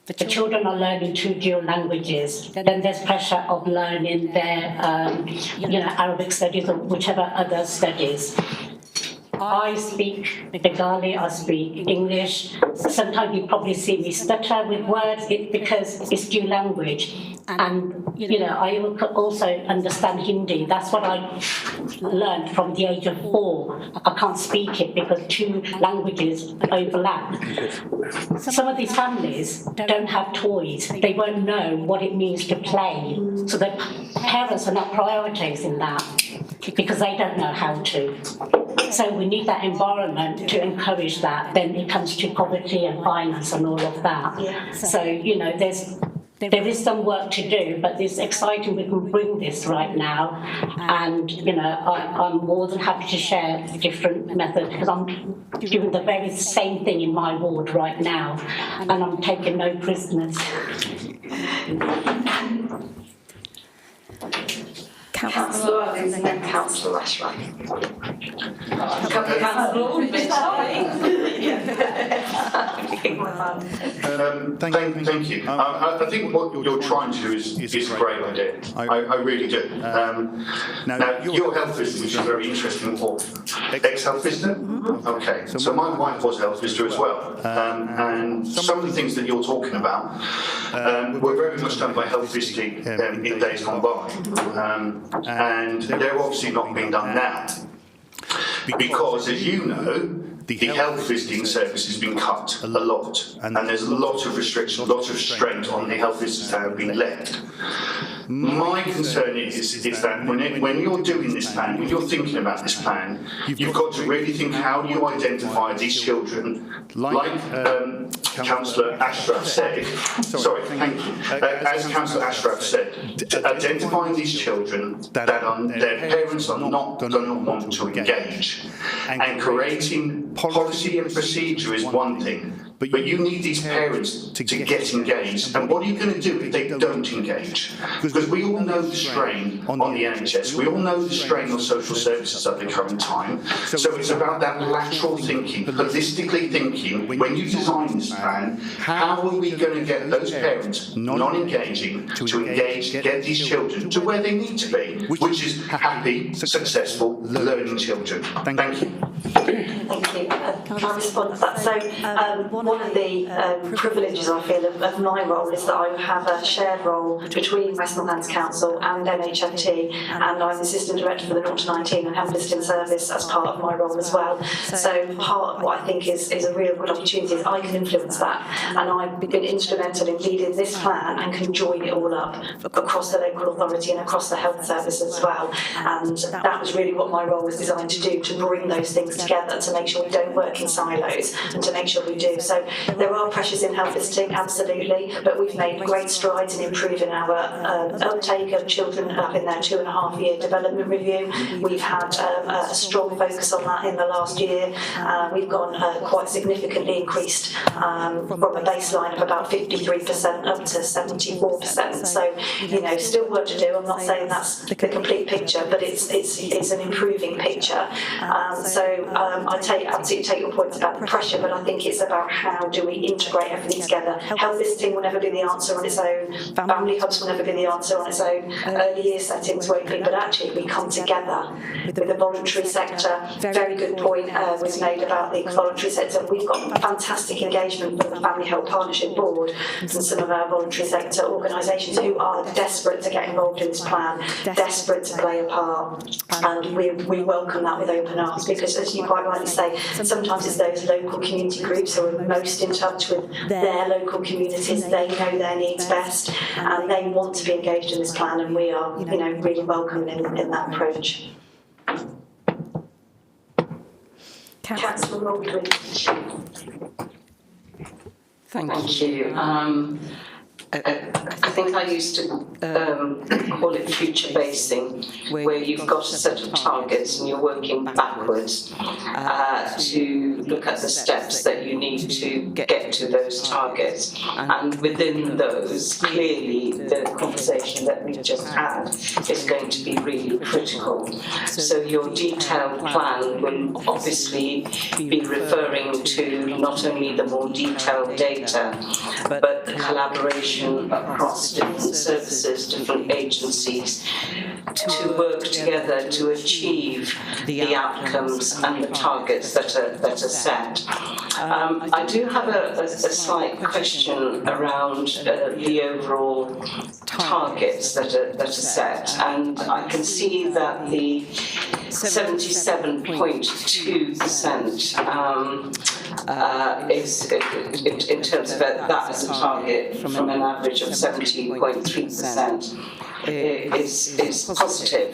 the children are learning 2 dual languages. Then there's pressure of learning their, Arabic studies or whichever other studies. I speak Bengali, I speak English. Sometimes you probably see me stutter with words because it's dual language. And, I also understand Hindi. That's what I learned from the age of 4. I can't speak it because 2 languages overlap. Some of these families don't have toys. They won't know what it means to play. So the parents are not prioritising that because they don't know how to. So we need that environment to encourage that. Then it comes to poverty and finance and all of that. So, there is some work to do, but it's exciting we can bring this right now. And, I'm more than happy to share different methods because I'm doing the very same thing in my ward right now, and I'm taking no prisoners.
Councillor Owens and then Councillor Ashworth.
Thank you. I think what you're trying to do is a great idea. I really do. Now, your health visitor, which is very interesting for ex-health visitor. Okay, so my wife was a health visitor as well. And some of the things that you're talking about were very much done by health visiting in days gone by. And they're obviously not being done now. Because, as you know, the health visiting service has been cut a lot, and there's a lot of restriction, a lot of strain on the health visitors that have been left. My concern is that when you're doing this plan, when you're thinking about this plan, you've got to really think how you identify these children, like Councillor Ashworth said. Sorry, thank you. As Councillor Ashworth said, identifying these children that their parents are not going to want to engage, and creating policy and procedure is one thing. But you need these parents to get engaged. And what are you going to do if they don't engage? Because we all know the strain on the NHS. We all know the strain on social services at the current time. So it's about that lateral thinking, holistically thinking. When you design this plan, how are we going to get those parents non-engaging to engage, get these children to where they need to be, which is happy, successful, learning children? Thank you.
Thank you. Can I respond to that? So one of the privileges I feel of my role is that I have a shared role between West Midlands Council and NHFT, and I'm Assistant Director for the 0 to 19 and Health Visiting Service as part of my role as well. So part of what I think is a real good opportunity is I can influence that, and I've been instrumental in leading this plan and can join it all up across the local authority and across the health service as well. And that was really what my role was designed to do, to bring those things together, to make sure we don't work in silos and to make sure we do. So there are pressures in health visiting, absolutely, but we've made great strides in improving our uptake of children up in their 2.5-year development review. We've had a strong focus on that in the last year. We've gone quite significantly increased from a baseline of about 53% up to 74%. So, still work to do. I'm not saying that's the complete picture, but it's an improving picture. I absolutely take your points about the pressure, but I think it's about how do we integrate everything together. Health visiting will never be the answer on its own. Family hubs will never be the answer on its own. Early year settings won't be, but actually we come together with the voluntary sector. Very good point was made about the voluntary sector. We've got fantastic engagement from the Family Health Partnership Board and some of our voluntary sector organisations who are desperate to get involved in this plan, desperate to play a part, and we welcome that with open arms, because as you quite rightly say, sometimes it's those local community groups who are most in touch with their local communities. They know their needs best, and they want to be engaged in this plan, and we are, really welcome in that approach. Councillor Baldwin.
Thank you. I think I used to call it future basing, where you've got a set of targets and you're working backwards to look at the steps that you need to get to those targets. And within those, clearly the conversation that we just had is going to be really critical. So your detailed plan will obviously be referring to not only the more detailed data, but the collaboration across different services, different agencies, to work together to achieve the outcomes and the targets that are set. I do have a slight question around the overall targets that are set, and I can see that the 77.2% is in terms of that as a target from an average of 70.3% is positive.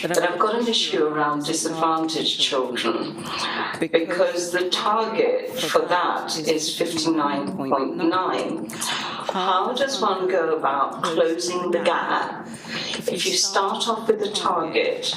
But I've got an issue around disadvantaged children because the target for that is 59.9. How does one go about closing the gap if you start off with a target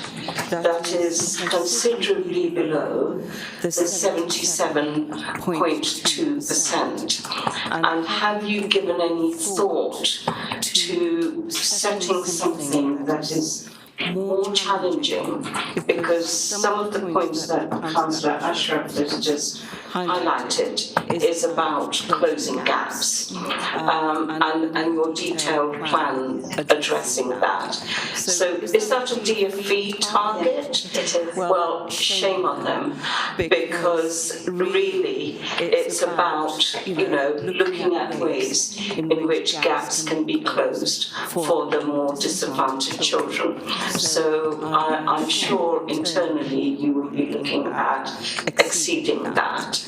that is considerably below the 77.2%? And have you given any thought to setting something that is more challenging, because some of the points that Councillor Ashraf has just highlighted is about closing gaps, and your detailed plan addressing that. So is that a DFE target?
It is.
Well, shame on them, because really it's about, looking at ways in which gaps can be closed for the more disadvantaged children. So I'm sure internally you will be looking at exceeding that,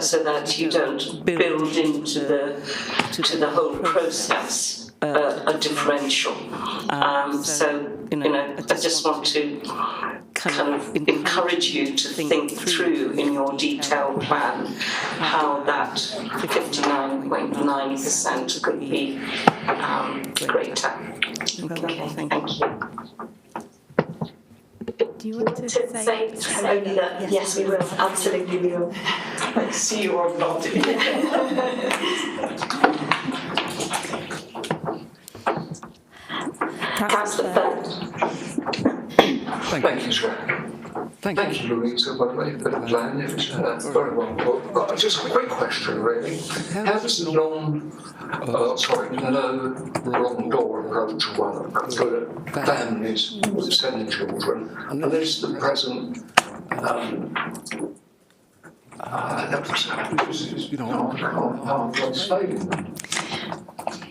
so that you don't build into the whole process a differential. So I just want to kind of encourage you to think through in your detailed plan how that 59.9% could be greater. Okay, thank you.
Do you want to say only that? Yes, we will. Absolutely, we will.
I see you are nodding.
Councillor Third.
Thank you, Chair. Thank you, Louisa, by the way, for the plan. It was very well put. Just a quick question, really. How does the low wrong door approach work for families with 7 children? And is the present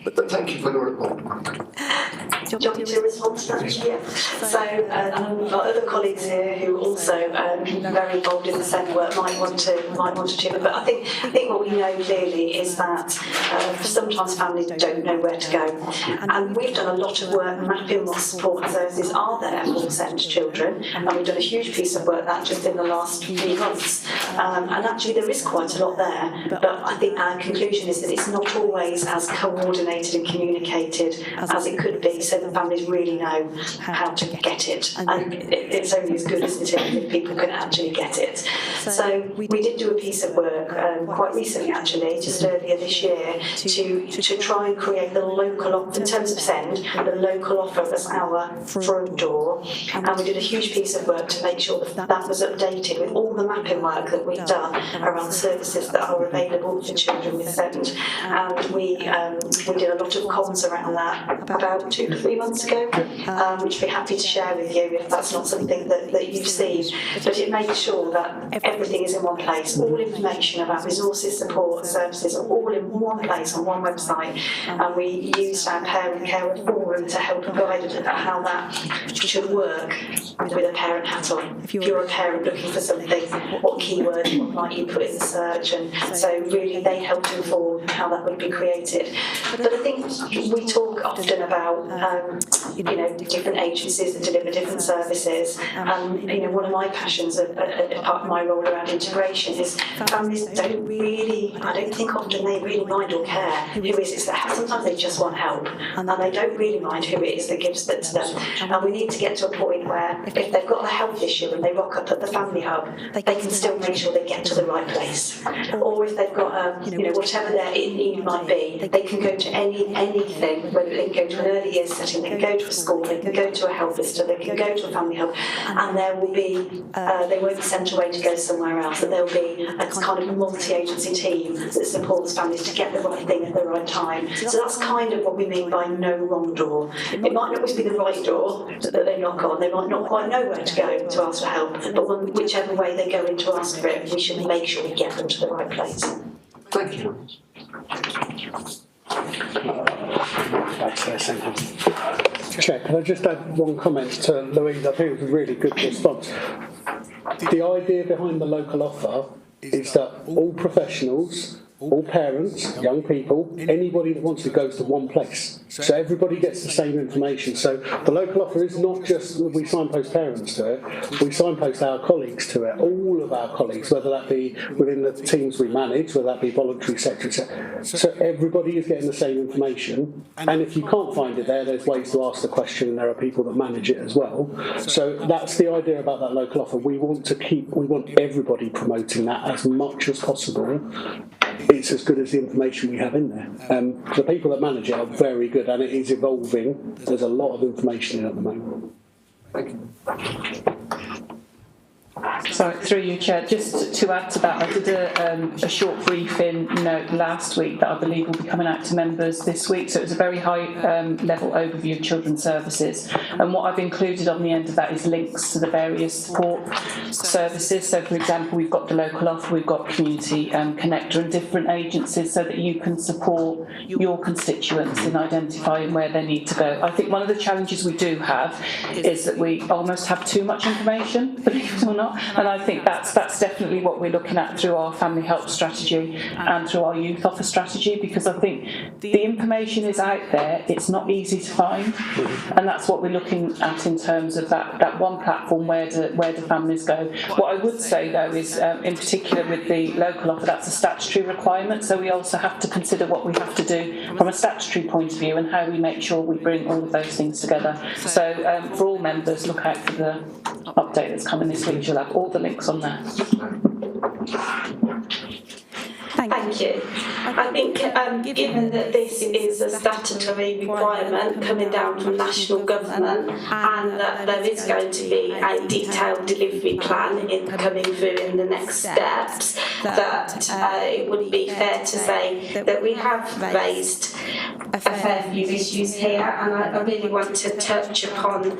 but thank you for the report.
Do you want me to respond to that? Yeah. So we've got other colleagues here who also very involved in the SEND work might want to chip in. But I think what we know clearly is that sometimes families don't know where to go, and we've done a lot of work mapping what support services are there for SEND children, and we've done a huge piece of work that just in the last few months. And actually there is quite a lot there, but I think our conclusion is that it's not always as coordinated and communicated as it could be. So the families really know how to get it, and it's only as good, isn't it, if people can actually get it. So we did do a piece of work quite recently, actually, just earlier this year, to try and create the local, in terms of SEND, the local offer as our front door, and we did a huge piece of work to make sure that was updated with all the mapping work that we've done around services that are available for children with SEND, and we did a lot of comms around that about 2 to 3 months ago, which I'd be happy to share with you if that's not something that you've seen. But it makes sure that everything is in one place. All information about resources, support, services are all in one place on one website, and we used our parent carer forum to help guide us about how that should work with a parent hat on. If you're a parent looking for something, what keywords might you put in the search? And so really they helped inform how that would be created. But I think we talk often about different agencies that deliver different services, and one of my passions, part of my role around integration, is families don't really, I don't think often they really mind or care who it is that sometimes they just want help, and they don't really mind who it is that gives that to them. And we need to get to a point where if they've got a health issue and they rock up at the family hub, they can still make sure they get to the right place. Or if they've got whatever their need might be, they can go to anything, whether they can go to an early years setting, they can go to a school, they can go to a health visitor, they can go to a family hub, and there will be, they won't be sent away to go somewhere else, that there will be a kind of multi-agency team that supports families to get the right thing at the right time. So that's kind of what we mean by no wrong door. It might not always be the right door that they knock on, they might not quite know where to go to ask for help, but whichever way they go in to ask for it, we should make sure we get them to the right place.
Thank you.
Chair, can I just add one comment to Louise? I think it was a really good response. The idea behind the local offer is that all professionals all parents, young people, anybody that wants to goes to one place. So everybody gets the same information. So the local offer is not just we signpost parents to it, we signpost our colleagues to it, all of our colleagues, whether that be within the teams we manage, whether that be voluntary sector, etc. So everybody is getting the same information. And if you can't find it there, there's ways to ask the question, and there are people that manage it as well. So that's the idea about that local offer. We want everybody promoting that as much as possible. It's as good as the information we have in there. The people that manage it are very good, and it is evolving. There's a lot of information in it at the moment.
Thank you.
Sorry, through you, Chair. Just to add to that, I did a short briefing note last week that I believe will be coming out to members this week. So it was a very high level overview of children's services. And what I've included on the end of that is links to the various support services. So, for example, we've got the local offer, we've got community connector and different agencies so that you can support your constituents in identifying where they need to go. I think one of the challenges we do have is that we almost have too much information, believe it or not. And I think that's definitely what we're looking at through our family help strategy and through our youth offer strategy, because I think the information is out there, it's not easy to find, and that's what we're looking at in terms of that one platform, where do families go. What I would say though is in particular with the local offer, that's a statutory requirement, so we also have to consider what we have to do from a statutory point of view and how we make sure we bring all of those things together. So for all members, look out for the update that's coming this week. You'll have all the links on there.
Thank you. I think given that this is a statutory requirement coming down from national government, and that there is going to be a detailed delivery plan coming through in the next steps, that it would be fair to say that we have raised a fair few issues here, and I really want to touch upon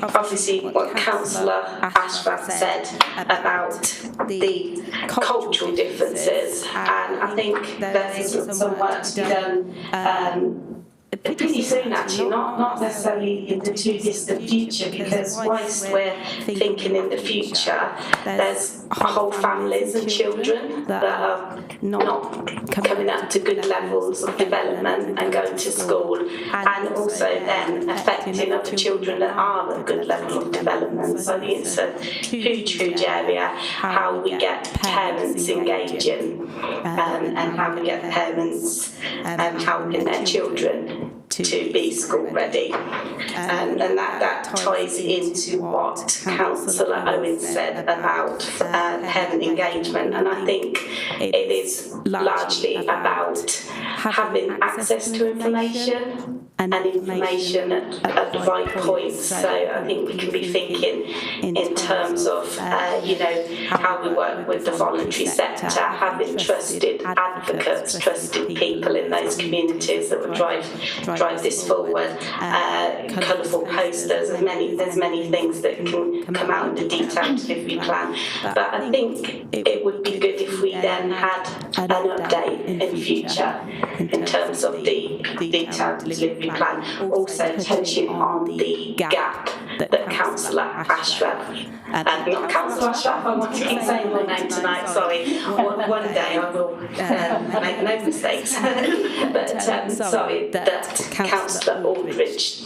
obviously what Councillor Ashworth said about the cultural differences, and I think there is some work to be done pretty soon, actually, not necessarily in the too distant future, because whilst we're thinking in the future, there's whole families and children that are not coming up to good levels of development and going to school, and also then affecting other children that are at a good level of development. So I think it's a huge area how we get parents engaging and how we get parents helping their children to be school ready, and that ties into what Councillor Owen said about parent engagement, and I think it is largely about having access to information and information at the right points. So I think we can be thinking in terms of how we work with the voluntary sector, having trusted advocates, trusted people in those communities that will drive this forward, colourful posters, there's many things that can come out in the detailed delivery plan. But I think it would be good if we then had an update in future in terms of the detailed delivery plan, also touching on the gap that Councillor Ashworth, not Councillor Ashworth, I want to keep saying my name tonight, sorry, one day I will make no mistakes, but sorry, that Councillor Aldridge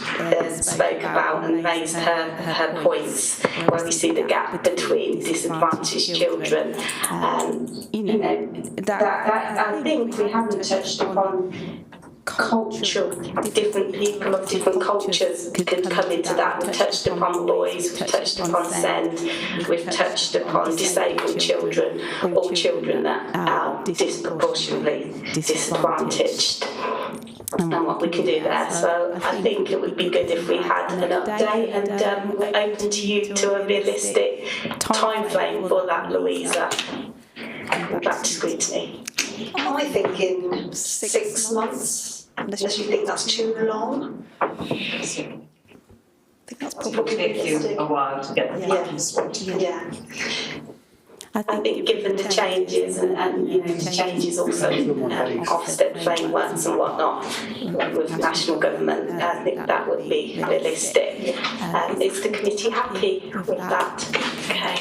spoke about and raised her points, where we see the gap between disadvantaged children. That I think we haven't touched upon culture, different people of different cultures could come into that. We've touched upon boys, we've touched upon SEND, we've touched upon disabled children, all children that are disproportionately disadvantaged, and what we can do there. So I think it would be good if we had an update, and we're open to you to a realistic time frame for that, Louisa. Back to Scrutiny.
I think in 6 months, unless you think that's too long. I think that's probably realistic.
A while to get the plans sorted.
Yeah.
I think given the changes and the changes also Ofsted frameworks and whatnot with national government, I think that would be realistic. Is the committee happy with that? Okay.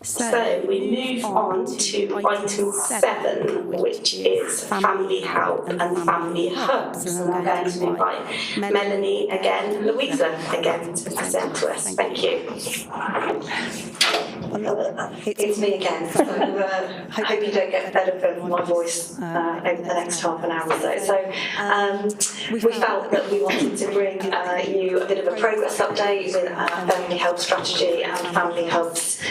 So we move on to item 7, which is family help and family hubs. And I'm going to invite Melanie again and Louisa again to present to us. Thank you.
It's me again, so I hope you don't get better from my voice over the next half an hour or so. So we felt that we wanted to bring you a bit of a progress update with our family help strategy and family hubs,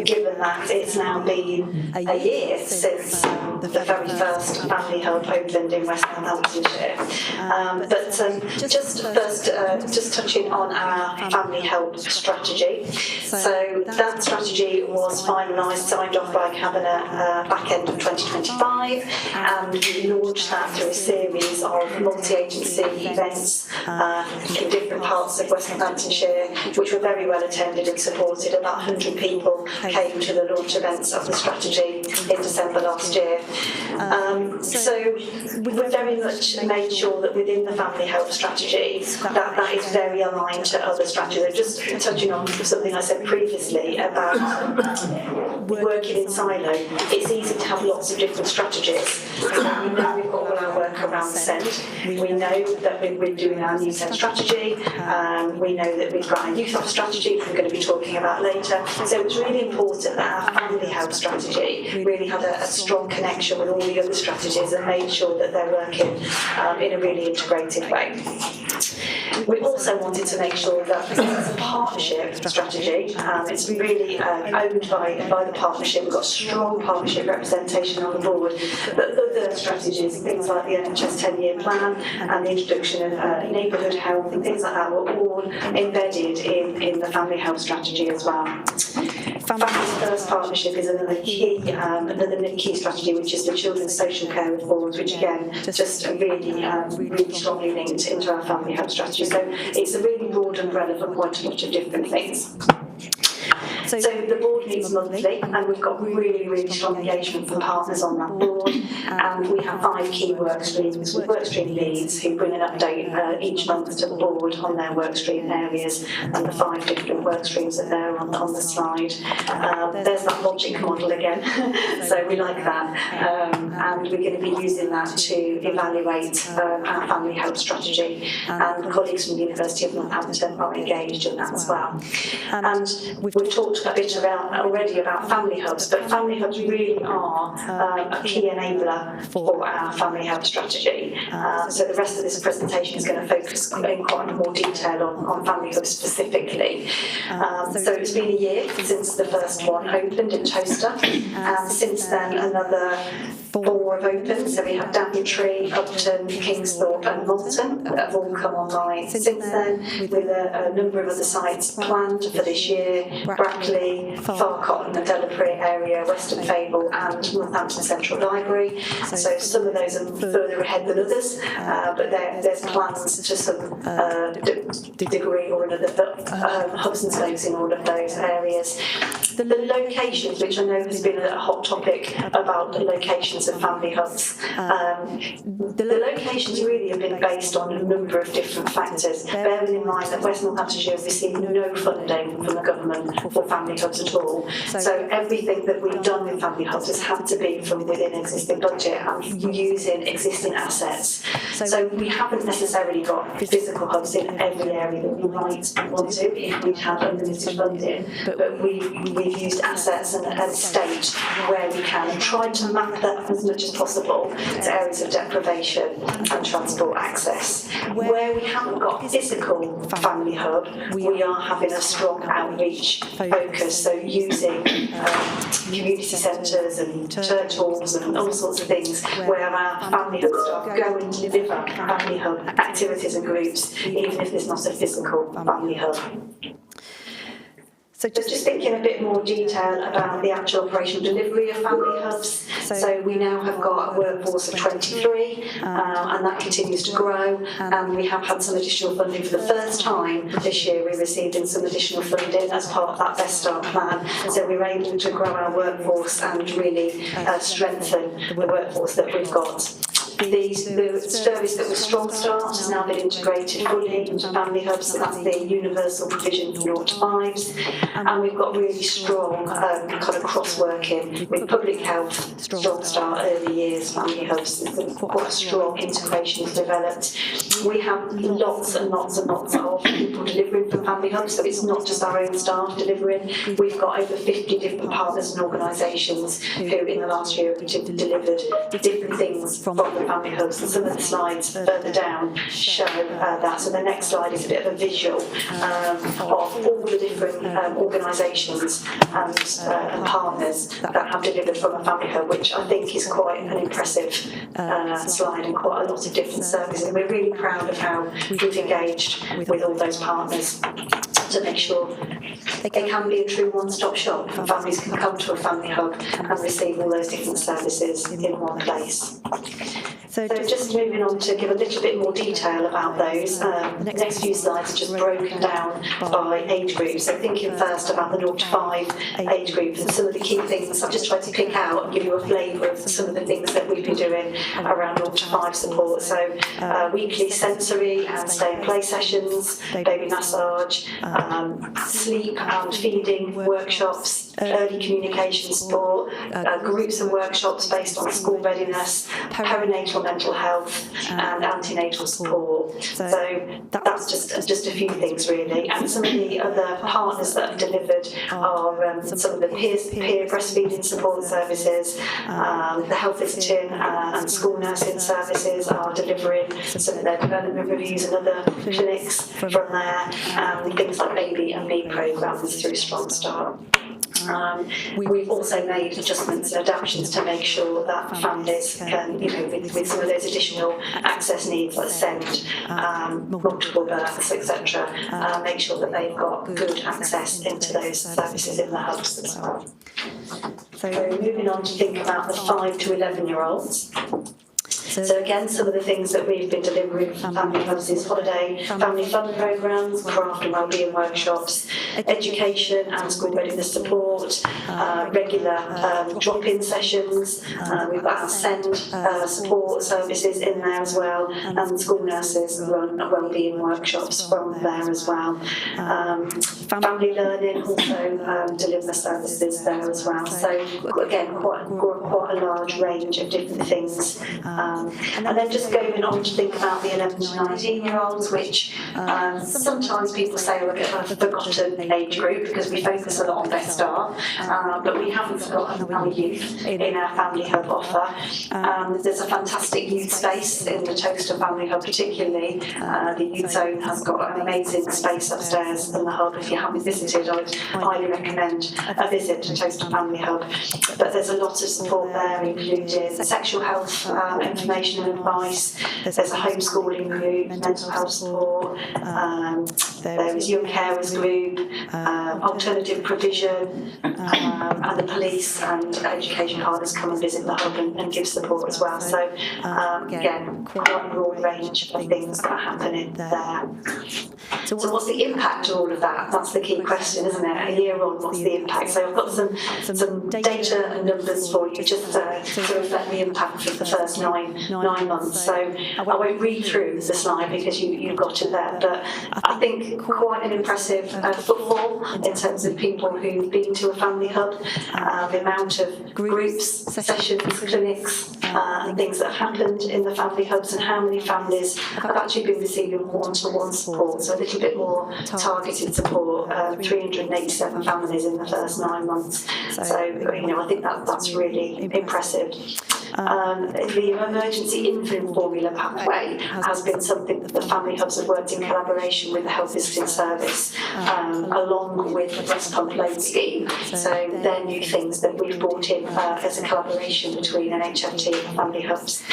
given that it's now been a year since the very first family hub opened in West Northamptonshire. Just first, just touching on our family help strategy. So that strategy was finalised, signed off by Cabinet back end of 2025, and we launched that through a series of multi-agency events in different parts of West Northamptonshire, which were very well attended and supported. About 100 people came to the launch events of the strategy in December last year. So we very much made sure that within the family help strategy, that is very aligned to other strategies. And just touching on something I said previously about working in silo, it's easy to have lots of different strategies. So we know we've got all our work around the SEND. We know that we're doing our new SEND strategy. We know that we've got our youth off strategy, which we're going to be talking about later. So it's really important that our family help strategy really had a strong connection with all the other strategies and made sure that they're working in a really integrated way. We also wanted to make sure that because it's a partnership strategy, it's really owned by the partnership. We've got strong partnership representation on the board, but other strategies, things like the NHS 10-year plan and the introduction of neighbourhood health and things like that were all embedded in the family health strategy as well. Families First Partnership is another key strategy, which is the children's social care reforms, which again just really strongly linked into our family health strategy. So it's a really broad umbrella for quite a lot of different things. So the board meets monthly, and we've got really strong engagement from partners on that board, and we have 5 key work streams with work stream leads who bring an update each month to the board on their work stream areas and the 5 different work streams that are there on the slide. There's that logic model again, so we like that, and we're going to be using that to evaluate our family help strategy, and colleagues from the University of Northampton are engaged in that as well. And we've talked a bit already about family hubs, but family hubs really are a key enabler for our family help strategy. So the rest of this presentation is going to focus in quite more detail on family hubs specifically. So it's been a year since the first one opened in Toaster, and since then another 4 have opened. So we have Daventry, Upton, Kingsthorpe and Malton that have all come online since then, with a number of other sites planned for this year: Brackley, Farcott and the Delapre area, Weston Fable and Northampton Central Library. So some of those are further ahead than others, but there's plans to some degree or another for hubs and spokes in all of those areas. The locations, which I know has been a hot topic about the locations of family hubs, the locations really have been based on a number of different factors, bearing in mind that West Northamptonshire has received no funding from the government for family hubs at all. So everything that we've done with family hubs has had to be from within existing budget and using existing assets. So we haven't necessarily got physical hubs in every area that we might want to if we had unlimited funding, but we've used assets and state where we can and tried to map that as much as possible to areas of deprivation and transport access. Where we haven't got a physical family hub, we are having a strong outreach focus, so using community centres and church halls and all sorts of things where our family hub staff go and deliver family hub activities and groups, even if there's not a physical family hub. So just thinking a bit more detail about the actual operational delivery of family hubs. So we now have got a workforce of 23, and that continues to grow. And we have had some additional funding for the first time this year. We received in some additional funding as part of that Best Start plan. So we were able to grow our workforce and really strengthen the workforce that we've got. The service that was Strong Start has now been integrated fully into family hubs, so that's the universal provision for 0 to 5s, and we've got really strong kind of cross-working with public health, Strong Start, early years, family hubs. Quite a strong integration is developed. We have lots and lots and lots of people delivering from family hubs, so it's not just our own staff delivering. We've got over 50 different partners and organisations who in the last year have delivered different things from the family hubs, and some of the slides further down show that. So the next slide is a bit of a visual of all the different organisations and partners that have delivered from a family hub, which I think is quite an impressive slide, and quite a lot of different services. And we're really proud of how we've engaged with all those partners to make sure they can be a true one-stop shop. Families can come to a family hub and receive all those different services in one place. So just moving on to give a little bit more detail about those. The next few slides are just broken down by age group. So thinking first about the 0 to 5 age group and some of the key things I've just tried to pick out and give you a flavour of some of the things that we've been doing around 0 to 5 support. So weekly sensory and stay and play sessions, baby massage, sleep and feeding workshops, early communication support, groups and workshops based on school readiness, perinatal mental health and antenatal support. So that's just a few things really. And some of the other partners that have delivered are some of the peer breastfeeding support services, the health visiting and school nursing services are delivering some of their development reviews and other clinics from there, things like baby and me programmes through Strong Start. We've also made adjustments and adaptations to make sure that families can, with some of those additional access needs like SEND, multiple births, etc., make sure that they've got good access into those services in the hubs as well. So moving on to think about the 5 to 11-year-olds. So again, some of the things that we've been delivering for family hubs is holiday, family fun programmes, craft and wellbeing workshops, education and school readiness support, regular drop-in sessions. We've got our SEND support services in there as well, and school nurses run wellbeing workshops from there as well. Family learning also deliver services there as well. So again, quite a large range of different things. And then just going on to think about the 11 to 19-year-olds, which sometimes people say are a bit of a forgotten age group because we focus a lot on Best Start, but we haven't forgotten our youth in our family hub offer. There's a fantastic youth space in the Toaster Family Hub, particularly. The youth zone has got an amazing space upstairs in the hub. If you haven't visited, I would highly recommend a visit to Toaster Family Hub. But there's a lot of support there, including sexual health information and advice. There's a homeschooling group, mental health support. There is young carers group, alternative provision, and the police and education partners come and visit the hub and give support as well. So again, quite a broad range of things that are happening there. So what's the impact of all of that? That's the key question, isn't it? A year on, what's the impact? So I've got some data and numbers for you just to reflect the impact of the first nine months. So I won't read through the slide because you've got it there, but I think quite an impressive footfall in terms of people who've been to a family hub, the amount of groups, sessions, clinics, and things that have happened in the family hubs, and how many families have actually been receiving one-to-one support, so a little bit more targeted support, 387 families in the first 9 months. So, I think that's really impressive. The emergency infant formula pathway has been something that the family hubs have worked in collaboration with the health visiting service, along with the breast pump loan scheme. So they're new things that we've brought in as a collaboration between NHFT and family hubs.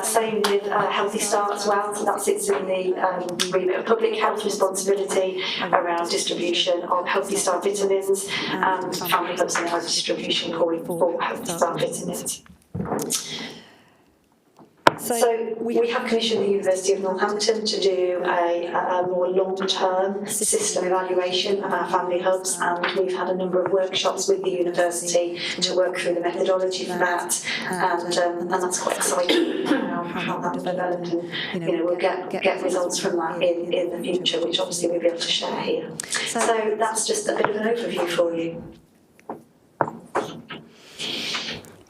Same with Healthy Start as well. So that sits in the remit of public health responsibility around distribution of Healthy Start vitamins, and family hubs are now a distribution point for Healthy Start vitamins. So we have commissioned the University of Northampton to do a more long-term system evaluation of our family hubs, and we've had a number of workshops with the university to work through the methodology for that, and that's quite exciting how that will develop, and we'll get results from that in the future, which obviously we'll be able to share here. So that's just a bit of an overview for you.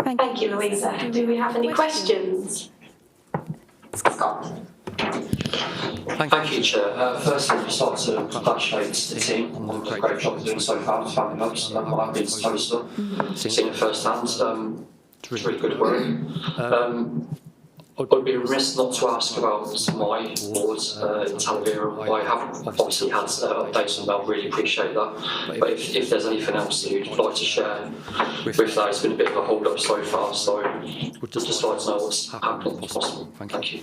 Thank you, Louisa. Do we have any questions? Scott.
Thank you, Chair. Firstly, I'd just like to congratulate the team on the great job they're doing so far with family hubs. I've been to Toaster, seen it firsthand. It's really good work. I'd be remiss not to ask about my wards in Talavera. I have obviously had updates on that, really appreciate that. But if there's anything else that you'd like to share with that, it's been a bit of a hold up so far, so we'd just like to know what's happening if possible. Thank you.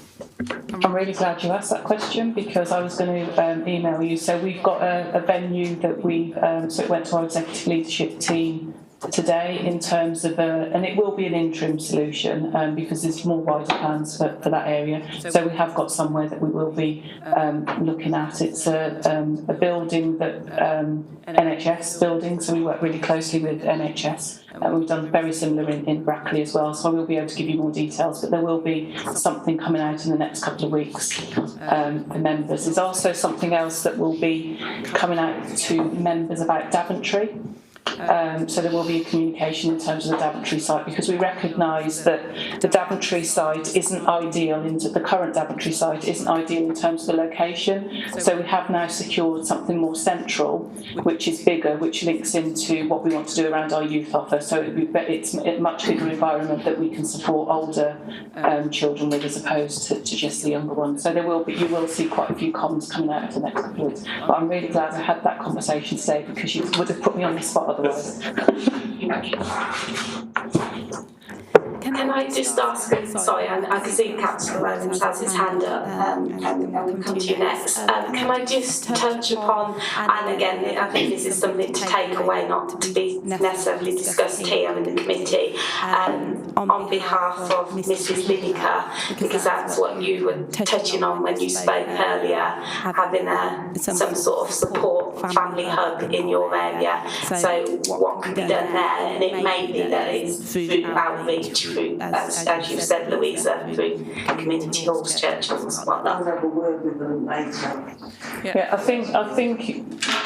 I'm really glad you asked that question, because I was going to email you. So we've got a venue that we've, so it went to our executive leadership team today in terms of and it will be an interim solution because there's more wider plans for that area. So we have got somewhere that we will be looking at. It's a building that NHS building, so we work really closely with NHS. We've done very similar in Brackley as well, so I will be able to give you more details, but there will be something coming out in the next couple of weeks for members. There's also something else that will be coming out to members about Daventry. So there will be a communication in terms of the Daventry site, because we recognise that the Daventry site isn't ideal, the current Daventry site isn't ideal in terms of the location. So we have now secured something more central, which is bigger, which links into what we want to do around our youth offer. So it's a much bigger environment that we can support older children with, as opposed to just the younger ones. So you will see quite a few comms coming out of the next couple of weeks. But I'm really glad I had that conversation today, because you would have put me on the spot otherwise.
Thank you. Can I just ask, sorry, I can see Councillor Rowlands has his hand up, and we'll come to you next. Can I just touch upon, and again, I think this is something to take away, not to be necessarily discussed here in the committee, on behalf of Mrs. Lineker, because that's what you were touching on when you spoke earlier, having some sort of support family hub in your area. So what can be done there? And it may be that it's through outreach, through, as you've said, Louisa, through community halls, churches and stuff like that.
I'll have a word with them later.
Yeah, I think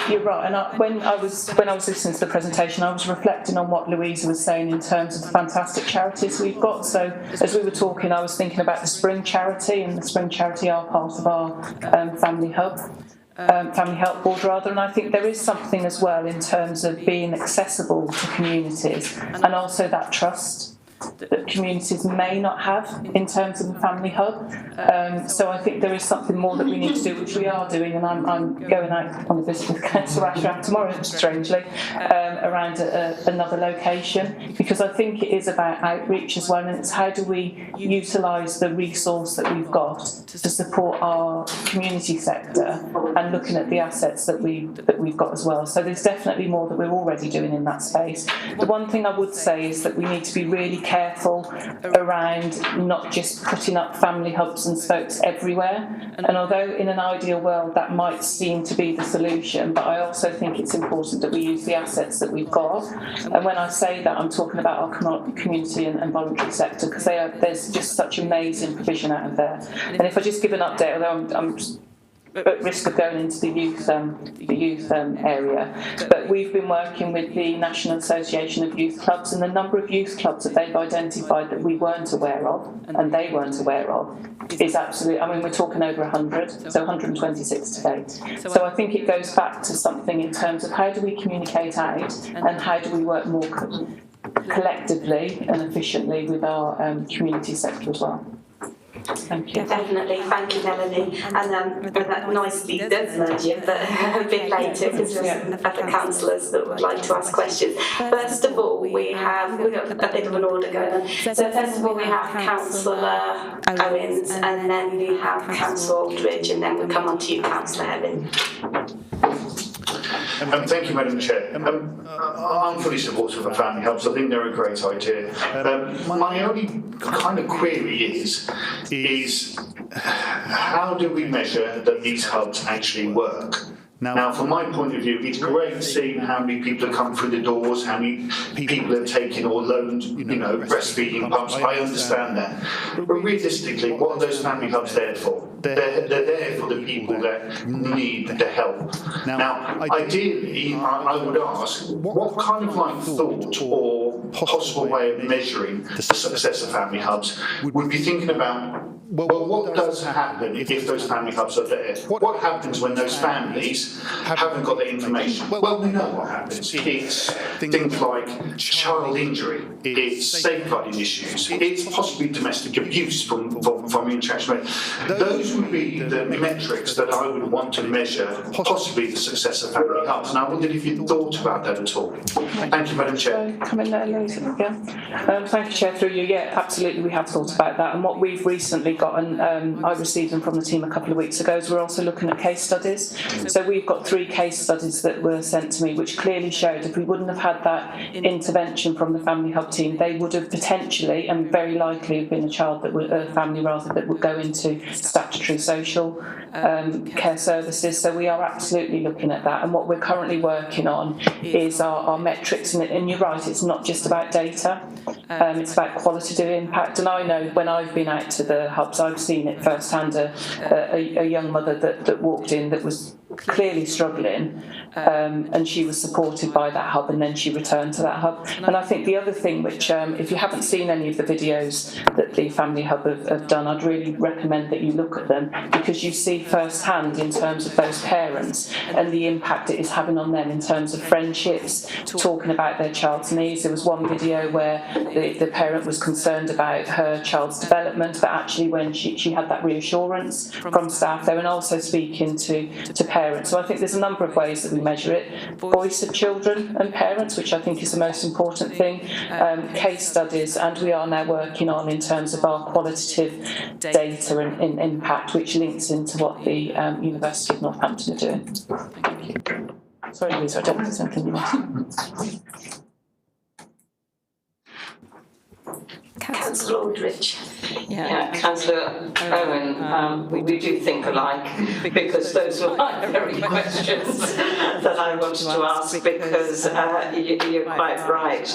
you're right. And when I was listening to the presentation, I was reflecting on what Louisa was saying in terms of the fantastic charities we've got. So as we were talking, I was thinking about the Spring Charity, and the Spring Charity are part of our family hub. Family Help Board rather, and I think there is something as well in terms of being accessible to communities, and also that trust that communities may not have in terms of the family hub. So I think there is something more that we need to do, which we are doing, and I'm going out on a visit with Councillor Ashraf tomorrow, strangely, around another location, because I think it is about outreach as well, and it's how do we utilise the resource that we've got to support our community sector, and looking at the assets that we've got as well. So there's definitely more that we're already doing in that space. The one thing I would say is that we need to be really careful around not just putting up family hubs and spokes everywhere. And although in an ideal world that might seem to be the solution, but I also think it's important that we use the assets that we've got. And when I say that, I'm talking about our community and voluntary sector, because there's just such amazing provision out of there. And if I just give an update, although I'm at risk of going into the youth area, but we've been working with the National Association of Youth Clubs, and the number of youth clubs that they've identified that we weren't aware of, and they weren't aware of, is absolutely, I mean, we're talking over 100, so 126 to date. So I think it goes back to something in terms of how do we communicate out, and how do we work more collectively and efficiently with our community sector as well. Thank you.
Definitely, thank you, Melanie. And that nicely does merge it, but a bit later, because there's other councillors that would like to ask questions. First of all, we've got a bit of an order going on. So first of all, we have Councillor Owens, and then we have Councillor Aldridge, and then we'll come on to you, Councillor Helen.
Thank you, Madam Chair. I'm fully supportive of family hubs. I think they're a great idea. My only kind of query is how do we measure that these hubs actually work? Now, from my point of view, it's great seeing how many people have come through the doors, how many people have taken or loaned, breastfeeding pumps. I understand that. But realistically, what are those family hubs there for? They're there for the people that need the help. Now, ideally, I would ask, what kind of thought or possible way of measuring the success of family hubs would be thinking about? Well, what does happen if those family hubs are there? What happens when those families haven't got the information? Well, we know what happens. It's things like child injury, it's safeguarding issues, it's possibly domestic abuse from interaction. Those would be the metrics that I would want to measure possibly the success of family hubs. And I wondered if you thought about that at all. Thank you, Madam Chair.
Come in there, Lisa. Yeah. Thank you, Chair. Through you, yeah, absolutely, we have thought about that. And what we've recently got, and I received them from the team a couple of weeks ago, is we're also looking at case studies. So we've got 3 case studies that were sent to me, which clearly showed if we wouldn't have had that intervention from the Family Hub team, they would have potentially and very likely have been a family that would go into statutory social care services. So we are absolutely looking at that. And what we're currently working on is our metrics. And you're right, it's not just about data. It's about qualitative impact. And I know when I've been out to the hubs, I've seen it firsthand. A young mother that walked in that was clearly struggling, and she was supported by that hub, and then she returned to that hub. And I think the other thing, which if you haven't seen any of the videos that the Family Hub have done, I'd really recommend that you look at them, because you see firsthand in terms of those parents and the impact it is having on them in terms of friendships, talking about their child's needs. There was one video where the parent was concerned about her child's development, but actually when she had that reassurance from staff there, and also speaking to parents. So I think there's a number of ways that we measure it. Voice of children and parents, which I think is the most important thing. Case studies, and we are now working on in terms of our qualitative data and impact, which links into what the University of Northampton are doing. Thank you. Sorry, Lisa, I don't know if there's anything you want.
Councillor Aldridge. Yeah, Councillor Owen, we do think alike, because those were my very questions that I wanted to ask, because you're quite right.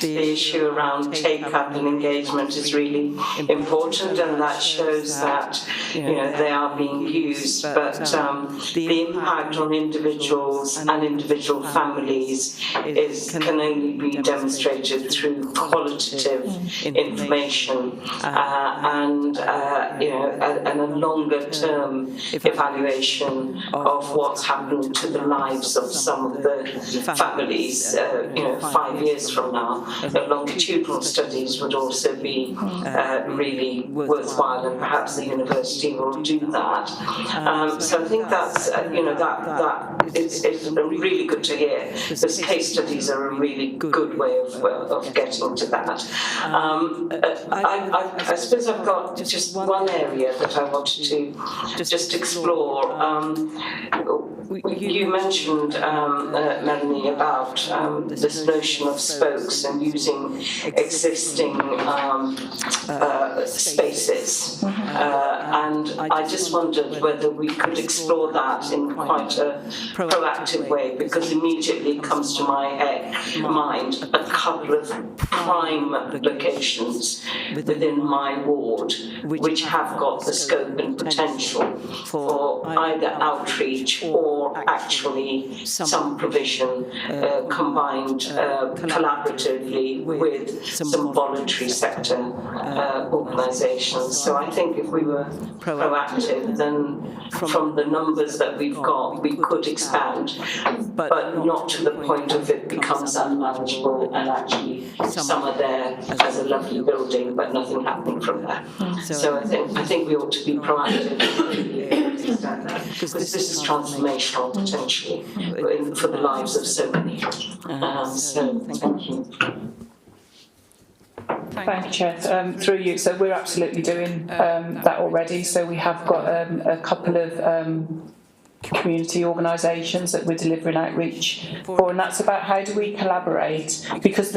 The issue around take-up and engagement is really important, and that shows that they are being used, but the impact on individuals and individual families can only be demonstrated through qualitative information and a longer term evaluation of what's happened to the lives of some of the families 5 years from now. Longitudinal studies would also be really worthwhile, and perhaps the university will do that. So I think that's it's really good to hear, because case studies are a really good way of getting to that. I suppose I've got just one area that I wanted to just explore. You mentioned, Melanie, about this notion of spokes and using existing spaces. And I just wondered whether we could explore that in quite a proactive way, because immediately comes to my mind a couple of prime locations within my ward which have got the scope and potential for either outreach or actually some provision combined collaboratively with some voluntary sector organisations. So I think if we were proactive, then from the numbers that we've got, we could expand, but not to the point of it becomes unmanageable and actually some are there as a lovely building but nothing happening from there. So I think we ought to be proactive because this is transformational potentially for the lives of so many. So thank you.
Thank you, Chair. Through you, so we're absolutely doing that already. So we have got a couple of community organisations that we're delivering outreach for, and that's about how do we collaborate, because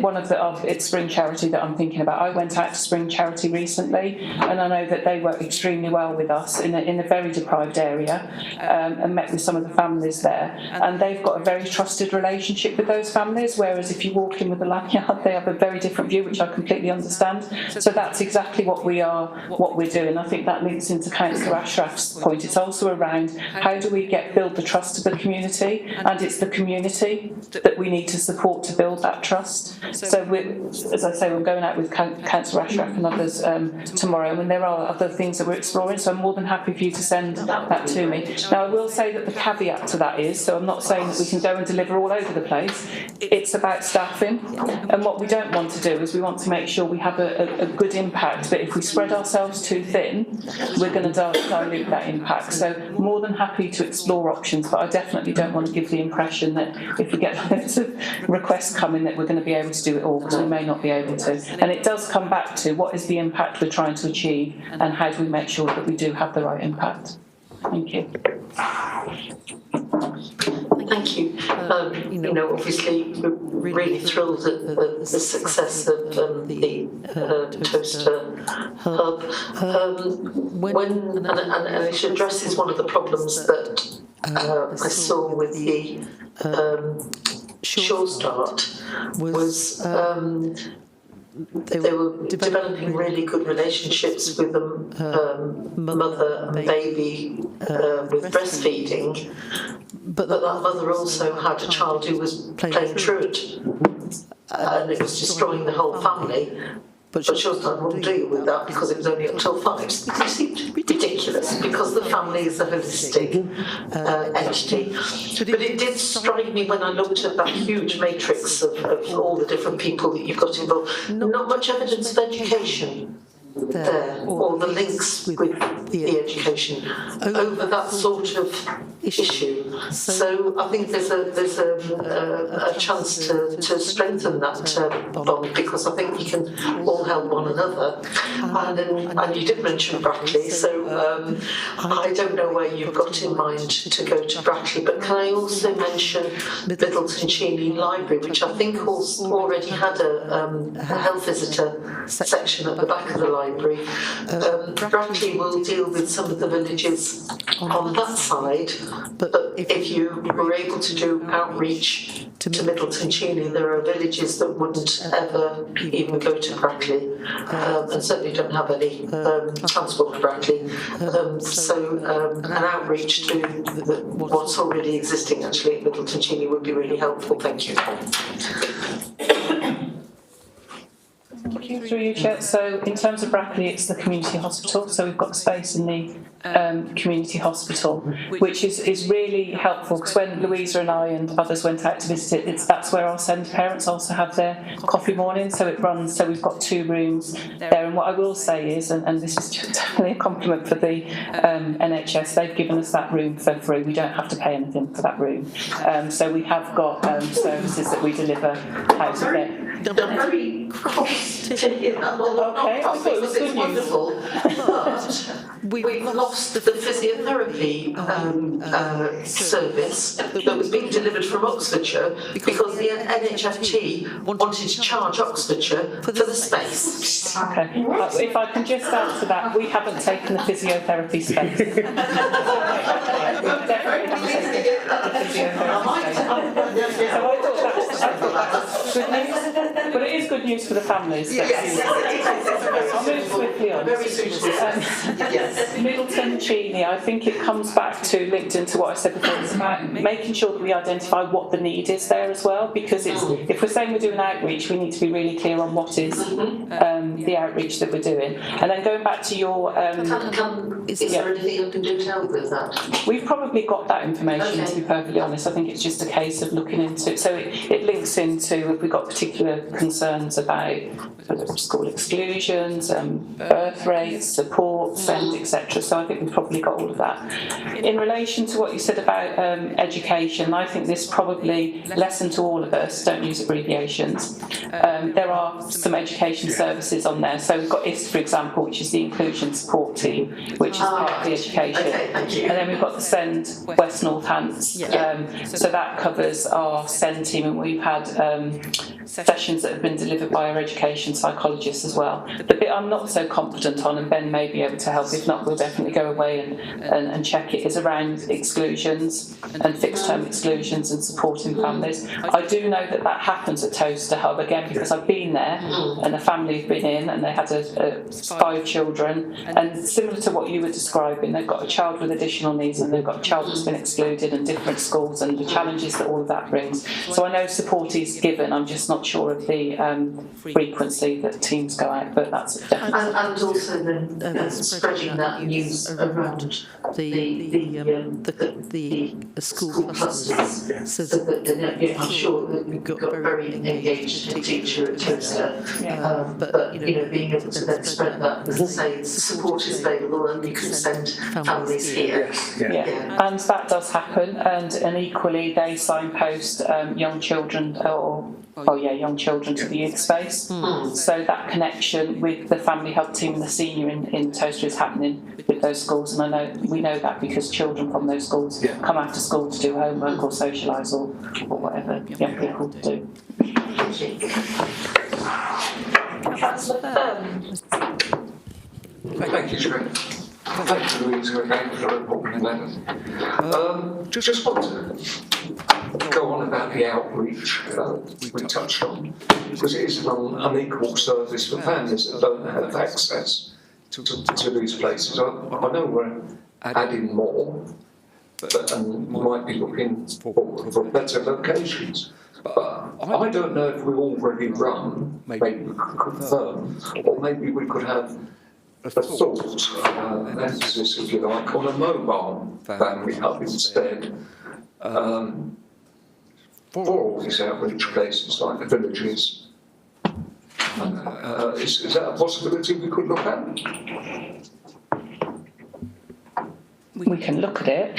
one of it's Spring Charity that I'm thinking about. I went out to Spring Charity recently, and I know that they work extremely well with us in a very deprived area, and met with some of the families there, and they've got a very trusted relationship with those families, whereas if you walk in with a lanyard, they have a very different view, which I completely understand. So that's exactly what we're doing. I think that links into Councillor Ashraf's point. It's also around how do we build the trust of the community, and it's the community that we need to support to build that trust. So as I say, we're going out with Councillor Ashraf and others tomorrow, and there are other things that we're exploring, so I'm more than happy for you to send that to me. Now I will say that the caveat to that is, so I'm not saying that we can go and deliver all over the place, it's about staffing, and what we don't want to do is we want to make sure we have a good impact, but if we spread ourselves too thin, we're going to dilute that impact. So more than happy to explore options, but I definitely don't want to give the impression that if we get loads of requests coming that we're going to be able to do it all, because we may not be able to. And it does come back to what is the impact we're trying to achieve, and how do we make sure that we do have the right impact. Thank you.
Thank you. Obviously, we're really thrilled at the success of the Toaster Hub. And it addresses one of the problems that I saw with the Sure Start was they were developing really good relationships with the mother and baby with breastfeeding, but that mother also had a child who was playing truant, and it was destroying the whole family. But Sure Start wouldn't deal with that because it was only up till 5. It seemed ridiculous because the family is a holistic entity. But it did strike me when I looked at that huge matrix of all the different people that you've got involved, not much evidence of education there, or the links with the education over that sort of issue. So I think there's a chance to strengthen that bond, because I think we can all help one another. And you did mention Brackley, so I don't know where you've got in mind to go to Brackley, but can I also mention Middleton Cheney Library, which I think already had a health visitor section at the back of the library. Brackley will deal with some of the villages on that side, but if you were able to do outreach to Middleton Cheney, there are villages that wouldn't ever even go to Brackley, and certainly don't have any transport to Brackley. So an outreach to what's already existing actually at Middleton Cheney would be really helpful. Thank you.
Thank you, through you, Chair. So in terms of Brackley, it's the community hospital, so we've got space in the community hospital, which is really helpful, because when Louisa and I and others went out to visit it, that's where our SEND parents also have their coffee morning, so it runs, so we've got 2 rooms there. And what I will say is, and this is definitely a compliment for the NHS, they've given us that room for free. We don't have to pay anything for that room. So we have got services that we deliver out of there.
I'm very cross to hear that.
Okay, I thought it was good news.
Wonderful, but we've lost the physiotherapy service that was being delivered from Oxfordshire because the NHFT wanted to charge Oxfordshire for the space.
Okay, if I can just add to that, we haven't taken the physiotherapy space. We definitely haven't taken the physiotherapy space. So I thought that was good news. But it is good news for the families. Yes. I'll move swiftly on.
Very suitable. Yes.
Middleton Cheney, I think it comes back to, linked into what I said before, it's about making sure that we identify what the need is there as well, because if we're saying we're doing outreach, we need to be really clear on what is the outreach that we're doing. And then going back to your...
is there anything I can do to help with that?
We've probably got that information, to be perfectly honest. I think it's just a case of looking into it. So it links into if we've got particular concerns about school exclusions, birth rates, support, SEND, etc. So I think we've probably got all of that. In relation to what you said about education, I think this probably lesson to all of us: don't use abbreviations. There are some education services on there. So we've got IST, for example, which is the Inclusion Support Team, which is part of the education.
Okay,
and then we've got the SEND West Northants. So that covers our SEND team, and we've had sessions that have been delivered by our education psychologists as well. The bit I'm not so confident on, and Ben may be able to help, if not we'll definitely go away and check it, is around exclusions and fixed term exclusions and supporting families. I do know that happens at Toaster Hub, again because I've been there and the family have been in and they had 5 children, and similar to what you were describing, they've got a child with additional needs and they've got a child that's been excluded in different schools and the challenges that all of that brings. So I know support is given, I'm just not sure of the frequency that teams go out, but that's definitely.
And also then spreading that news around the school clusters, so that I'm sure that we've got a very engaged teacher at Toaster, but being able to then spread that, as I say, support is available and you can send families here.
And that does happen, and equally they signpost young children young children to the youth space. So that connection with the family hub team and the senior in Toaster is happening with those schools, and we know that because children from those schools come after school to do homework or socialise or whatever young people do.
Thank you, Chair. Thank you, Louisa, again for the report. Just want to go on about the outreach we touched on, because it is an unequal service for families that don't have access to these places. I know we're adding more and might be looking for better locations. But I don't know if we already run, maybe we could confirm, or maybe we could have a thought, an emphasis, if you like, on a mobile family hub instead, for all these outreach places like the villages. Is that a possibility we could look at?
We can look at it.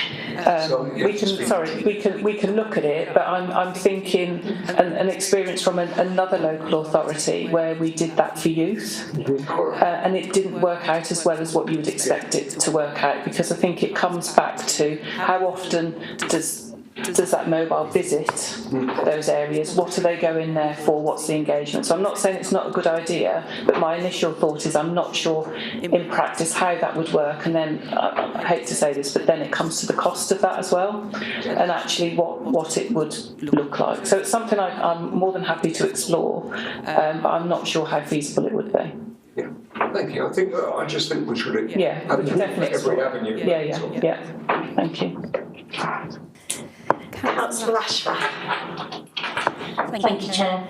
We can look at it, but I'm thinking an experience from another local authority where we did that for youth, and it didn't work out as well as what you would expect it to work out, because I think it comes back to how often does that mobile visit those areas? What are they going there for? What's the engagement? So I'm not saying it's not a good idea, but my initial thought is I'm not sure in practice how that would work, and then I hate to say this, but then it comes to the cost of that as well, and actually what it would look like. So it's something I'm more than happy to explore, but I'm not sure how feasible it would be.
Yeah, thank you. I just think we should
definitely
every avenue.
Yeah. Thank you.
Councillor Ashworth.
Thank you, Chair.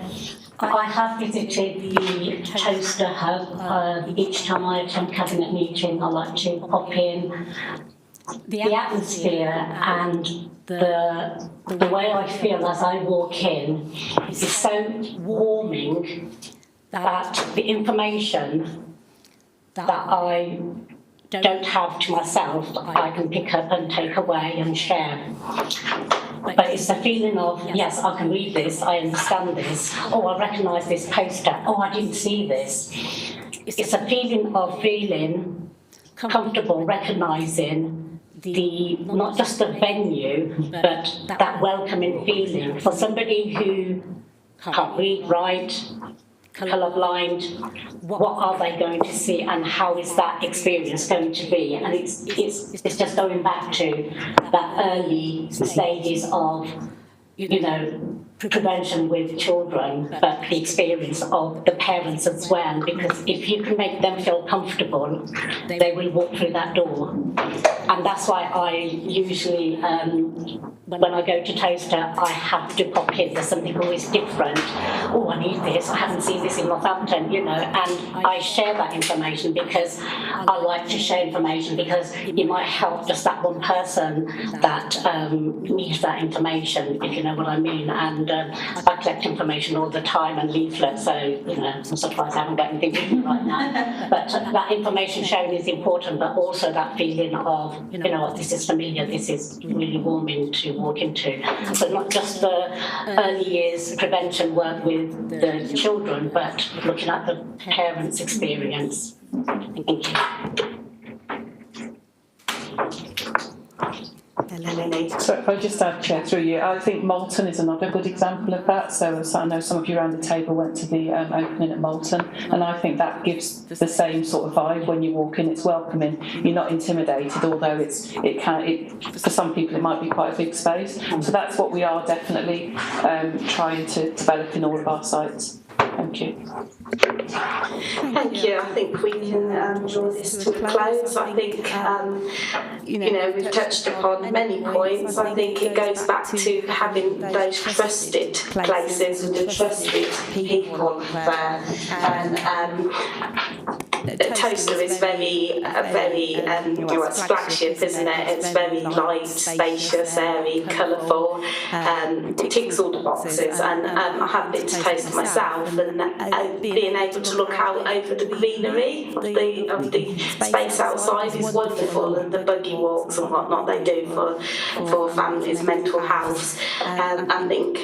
I have visited the Toaster Hub. Each time I attend cabinet meeting, I like to pop in. The atmosphere and the way I feel as I walk in is so warming that the information that I don't have to myself, I can pick up and take away and share. But it's the feeling of, yes, I can read this, I understand this, oh, I recognise this poster, oh, I didn't see this. It's a feeling of feeling comfortable, recognising not just the venue, but that welcoming feeling. For somebody who can't read, write, colourblind, what are they going to see and how is that experience going to be? And it's just going back to that early stages of, prevention with children, but the experience of the parents as well, because if you can make them feel comfortable, they will walk through that door. And that's why I usually, when when I go to Toaster, I have to pop in. There's something always different. Oh, I need this. I haven't seen this in Northampton, and I share that information because I like to share information because it might help just that one person that needs that information, if you know what I mean. And I collect information all the time and leaflets, so I'm surprised I haven't got anything with me right now. But that information sharing is important, but also that feeling of, this is familiar, this is really warming to walk into. So not just the early years prevention work with the children, but looking at the parents' experience. Thank you.
So if I just add, Chair, through you, I think Malton is another good example of that. So I know some of you around the table went to the opening at Malton, and I think that gives the same sort of vibe when you walk in. It's welcoming. You're not intimidated, although for some people it might be quite a big space. So that's what we are definitely trying to develop in all of our sites. Thank you.
Thank you. I think we can draw this to a close. I think, we've touched upon many points. I think it goes back to having those trusted places with the trusted people there. And Toaster is it's flagship, isn't it? It's very light, spacious, airy, colourful. It ticks all the boxes. And I have been to Toaster myself, and being able to look out over the greenery of the space outside is wonderful, and the buggy walks and whatnot they do for families' mental health. I think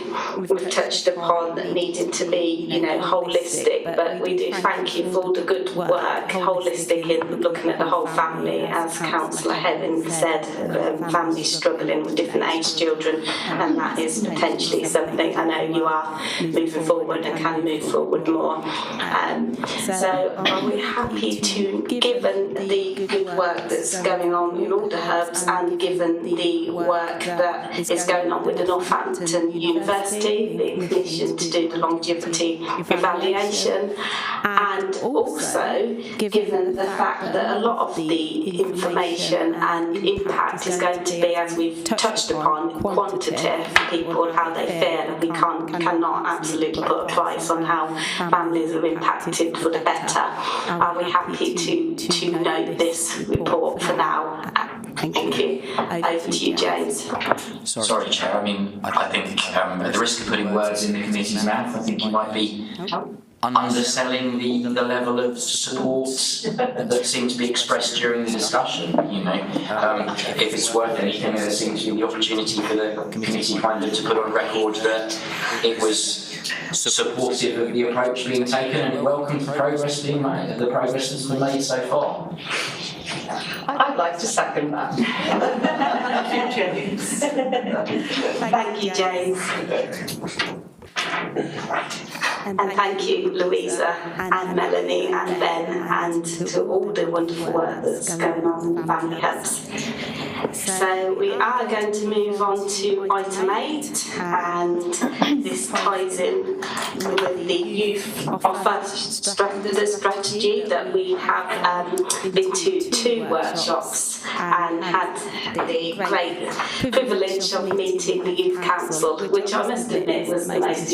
we've touched upon needing to be, holistic, but we do thank you for all the good work, holistic in looking at the whole family, as Councillor Heaven said, families struggling with different aged children, and that is potentially something I know you are moving forward and can move forward more. So are we happy to, given the good work that's going on in all the hubs and given the work that is going on with the Northampton University, the commission to do the longevity evaluation, and also given the fact that a lot of the information and impact is going to be, as we've touched upon, quantitative, people, how they feel, and we cannot absolutely put a price on how families are impacted for the better. Are we happy to note this report for now? Thank you. Over to you, James.
Sorry, Chair. I think at the risk of putting words in the committee's mouth, I think you might be underselling the level of support that seemed to be expressed during the discussion. If it's worth anything, there seems to be the opportunity for the committee kind of to put on record that it was supportive of the approach being taken and it welcomes the progress being made, the progress that's been made so far.
I'd like to second that.
Thank you, James. And thank you, Louisa and Melanie and Ben, and to all the wonderful work that's going on in the family hubs. So we are going to move on to item 8, and this ties in with the youth offer the strategy that we have been to 2 workshops and had the great privilege of meeting the youth council, which I must admit was the most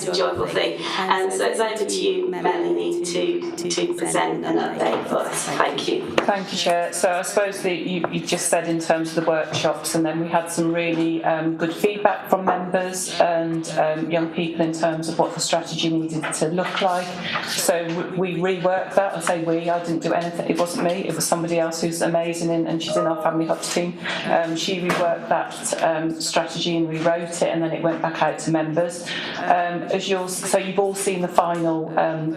enjoyable thing. And so it's over to you, Melanie, to present an update for us. Thank you.
Thank you, Chair. So I suppose you've just said in terms of the workshops, and then we had some really good feedback from members and young people in terms of what the strategy needed to look like. So we reworked that. I say we, I didn't do anything. It wasn't me. It was somebody else who's amazing, and she's in our Family Hubs team. She reworked that strategy and rewrote it, and then it went back out to members. So you've all seen the final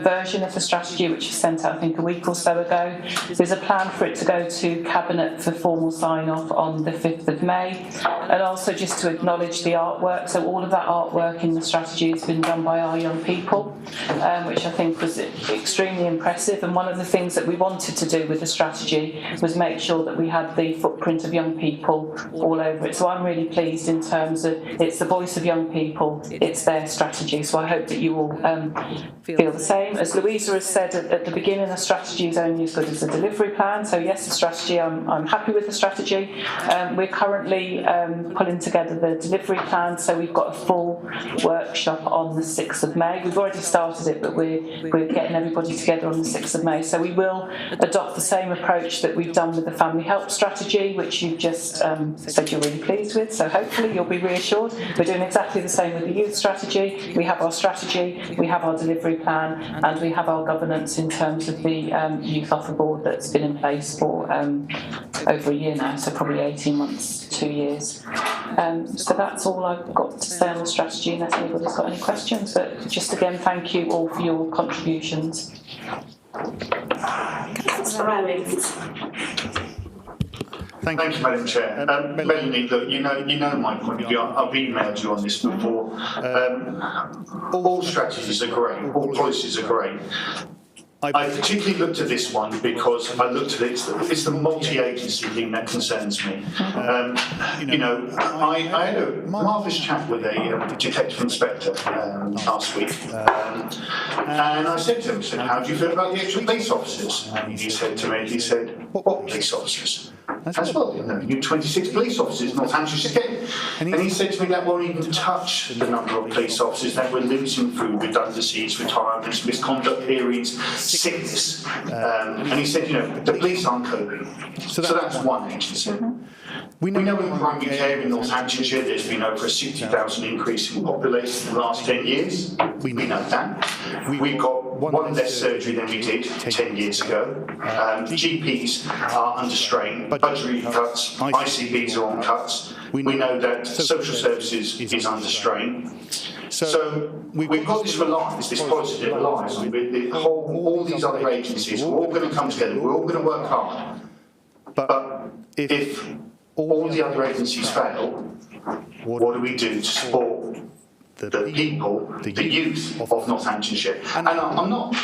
version of the strategy, which was sent out I think a week or so ago. There's a plan for it to go to Cabinet for formal sign-off on the 5th of May. And also just to acknowledge the artwork. So all of that artwork in the strategy has been done by our young people, which I think was extremely impressive. And one of the things that we wanted to do with the strategy was make sure that we had the footprint of young people all over it. So I'm really pleased in terms of it's the voice of young people, it's their strategy. So I hope that you all feel the same. As Louisa has said at the beginning, the strategy is only as good as the delivery plan. So yes, the strategy, I'm happy happy with the strategy. We're currently pulling together the delivery plan, so we've got a full workshop on the 6th of May. We've already started it, but we're getting everybody together on the 6th of May. So we will adopt the same approach that we've done with the family help strategy, which you've just said you're really pleased with. So hopefully you'll be reassured. We're doing exactly the same with the youth strategy. We have our strategy, we have our delivery plan, and we have our governance in terms of the youth offer board that's been in place for over a year now, so probably 18 months, 2 years. So that's all I've got to say on the strategy, unless anybody's got any questions. But just again, thank you all for your contributions.
Thank you, Madam Chair. Melanie, look, you know my point of view. I've emailed you on this before. All strategies are great. All policies are great. I particularly looked at this one because I looked at it, it's the multi-agency thing that concerns me. I had a marvellous chat with a detective inspector last week, and I said to him, how do you feel about the extra police officers? And he said to me, what police officers? I said, well, you 26 police officers in Northamptonshire again. And he said to me that won't even touch the number of police officers that we're losing through redundancies, retirements, misconduct hearings, sickness. And he said, the police aren't coping. So that's one agency. We know in primary care in Northamptonshire there's been over a 60,000 increase in population in the last 10 years. We know that. We've got one less surgery than we did 10 years ago. GPs are under strain, budgetary cuts, ICBs are on cuts. We know that social services is under strain. So we've got this reliance, this policy that relies on all these other agencies. We're all going to come together, we're all going to work hard. But if all the other agencies fail, what do we do to support the people, the youth of Northamptonshire? And I'm not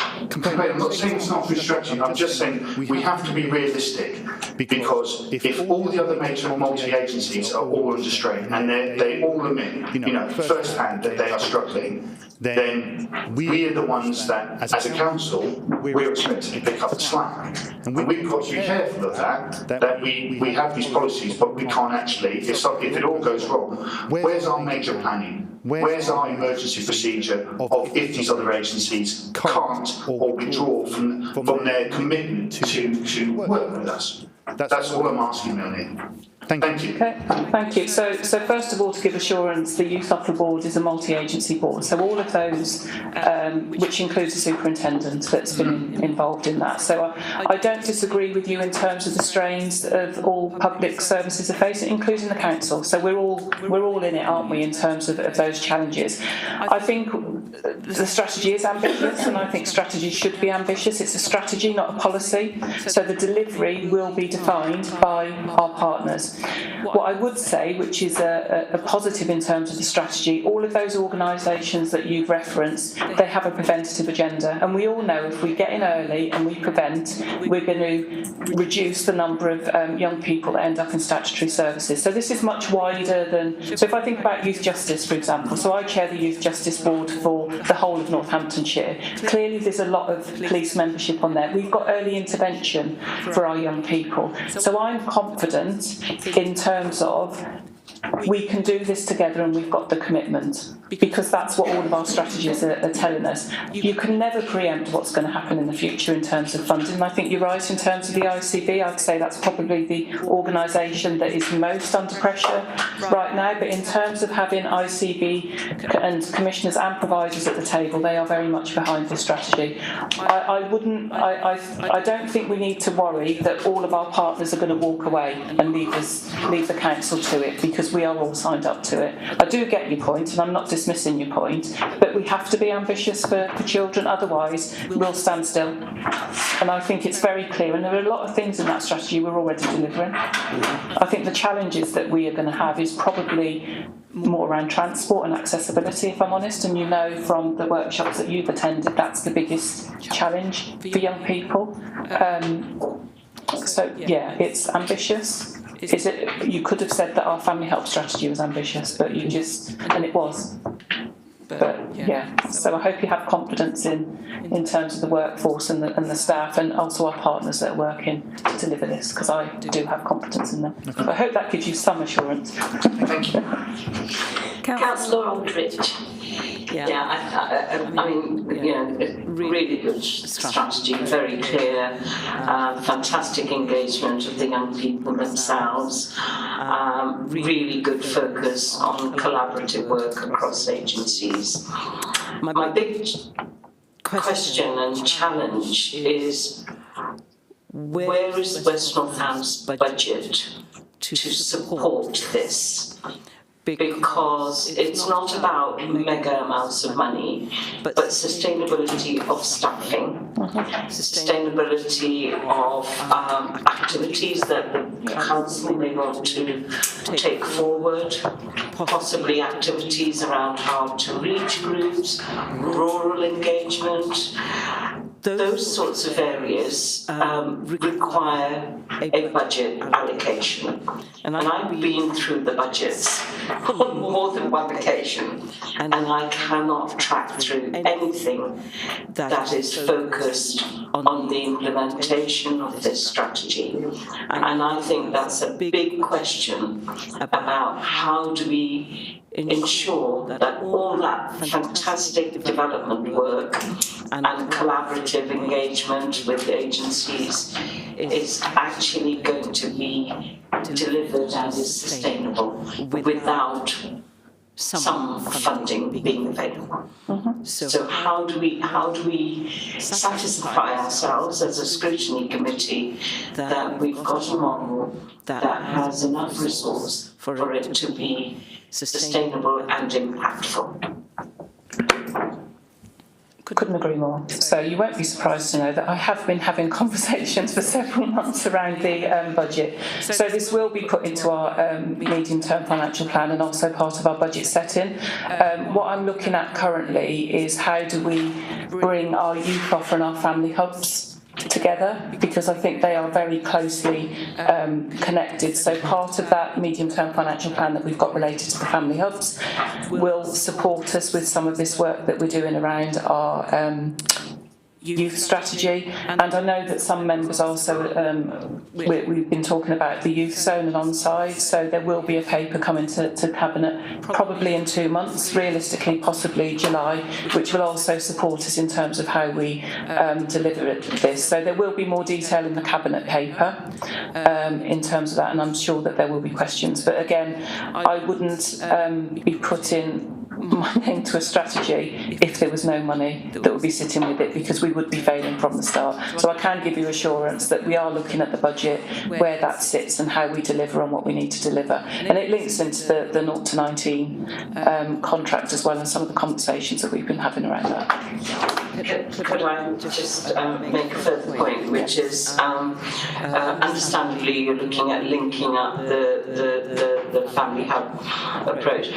saying it's not restructuring, I'm just saying we have to be realistic, because if all the other major multi-agencies are all under strain and they all admit, first hand that they are struggling, then we are the ones that, as a council, we're expected to pick up the slack. And we've got to be careful of that we have these policies, but we can't actually, if it all goes wrong, where's our major planning? Where's our emergency procedure of if these other agencies can't or withdraw from their commitment to work with us? That's all I'm asking, Melanie. Thank you.
Okay, thank you. So first of all, to give assurance, the Youth Offer Board is a multi-agency board. So all of those, which includes a superintendent that's been involved in that. So I don't disagree with you in terms of the strains of all public services are facing, including the council. So we're all in it, aren't we, in terms of those challenges. I think the strategy is ambitious, and I think strategy should be ambitious. It's a strategy, not a policy. So the delivery will be defined by our partners. What I would say, which is a positive in terms of the strategy, all of those organisations that you've referenced, they have a preventative agenda, and we all know if we get in early and we prevent, we're going to reduce the number of young people that end up in statutory services. So this is much wider than, so if I think about youth justice, for example, so I chair the Youth Justice Board for the whole of Northamptonshire. Clearly there's a lot of police membership on there. We've got early intervention for our young people. So I'm confident in terms of we can do this together, and we've got the commitment, because that's what all of our strategies are telling us. You can never preempt what's going to happen in the future in terms of funding. I think you're right in terms of the ICB. I'd say that's probably the organisation that is most under pressure right now, but in terms of having ICB and commissioners and providers at the table, they are very much behind this strategy. I don't think we need to worry that all of our partners are going to walk away and leave the council to it, because we are all signed up to it. I do get your point, and I'm not dismissing your point, but we have to be ambitious for children, otherwise we'll stand still. And I think it's very clear, and there are a lot of things in that strategy we're already delivering. I think the challenges that we are going to have is probably more around transport and accessibility, if I'm honest, and from the workshops that you've attended, that's the biggest challenge for young people. So yeah, it's ambitious. You could have said that our family help strategy was ambitious, but and it was. But yeah, so I hope you have confidence in terms of the workforce and the staff, and also our partners that are working to deliver this, because I do have confidence in them. So I hope that gives you some assurance.
Thank you.
Councillor Aldridge. I mean, you know, really good strategy, very clear, fantastic engagement of the young people themselves, really good focus on collaborative work across agencies. My big question and challenge is, where is the West North House budget to support this? Because it's not about mega amounts of money, but sustainability of staffing, sustainability of activities that the council may want to take forward, possibly activities around how to reach groups, rural engagement. Those sorts of areas require a budget allocation. And I've been through the budgets on more than one occasion, and I cannot track through anything that is focused on the implementation of this strategy. And I think that's a big question about how do we ensure that all that fantastic development work and collaborative engagement with agencies is actually going to be delivered and is sustainable without some funding being available. So how do we satisfy ourselves as a scrutiny committee that we've got a model that has enough resource for it to be sustainable and impactful?
Couldn't agree more. So you won't be surprised to know that I have been having conversations for several months around the budget. So this will be put into our medium-term financial plan and also part of our budget setting. What I'm looking at currently is how do we bring our youth offer and our family hubs together, because I think they are very closely connected. So part of that medium-term financial plan that we've got related to the family hubs will support us with some of this work that we're doing around our youth strategy. And I know that some members also, we've been talking about the youth zone and on-side, so there will be a paper coming to Cabinet probably in 2 months, realistically possibly July, which will also support us in terms of how we deliver this. So there will be more detail in the Cabinet paper in terms of that, and I'm sure that there will be questions. But again, I wouldn't be putting my name to a strategy if there was no money that would be sitting with it, because we would be failing from the start. So I can give you assurance that we are looking at the budget, where that sits and how we deliver on what we need to deliver. And it links into the 0 to 19 contract as well, and some of the conversations that we've been having around that.
Could I just make a further point, which is understandably you're looking at linking up the family hub approach.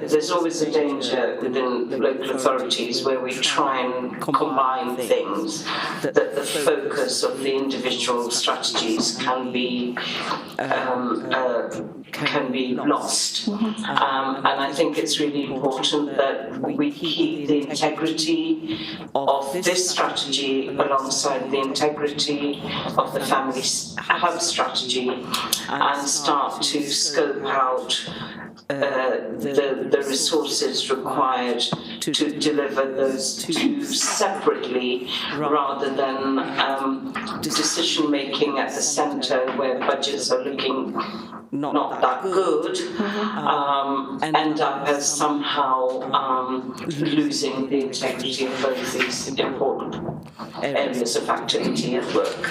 There's always a danger within local authorities where we try and combine things, that the focus of the individual strategies can be lost. And I think it's really important that we keep the integrity of this strategy alongside the integrity of the family hub strategy, and start to scope out the resources required to deliver those two separately, rather than decision making at the centre where budgets are looking not that good, end up as somehow losing the integrity of both these important areas of activity and work.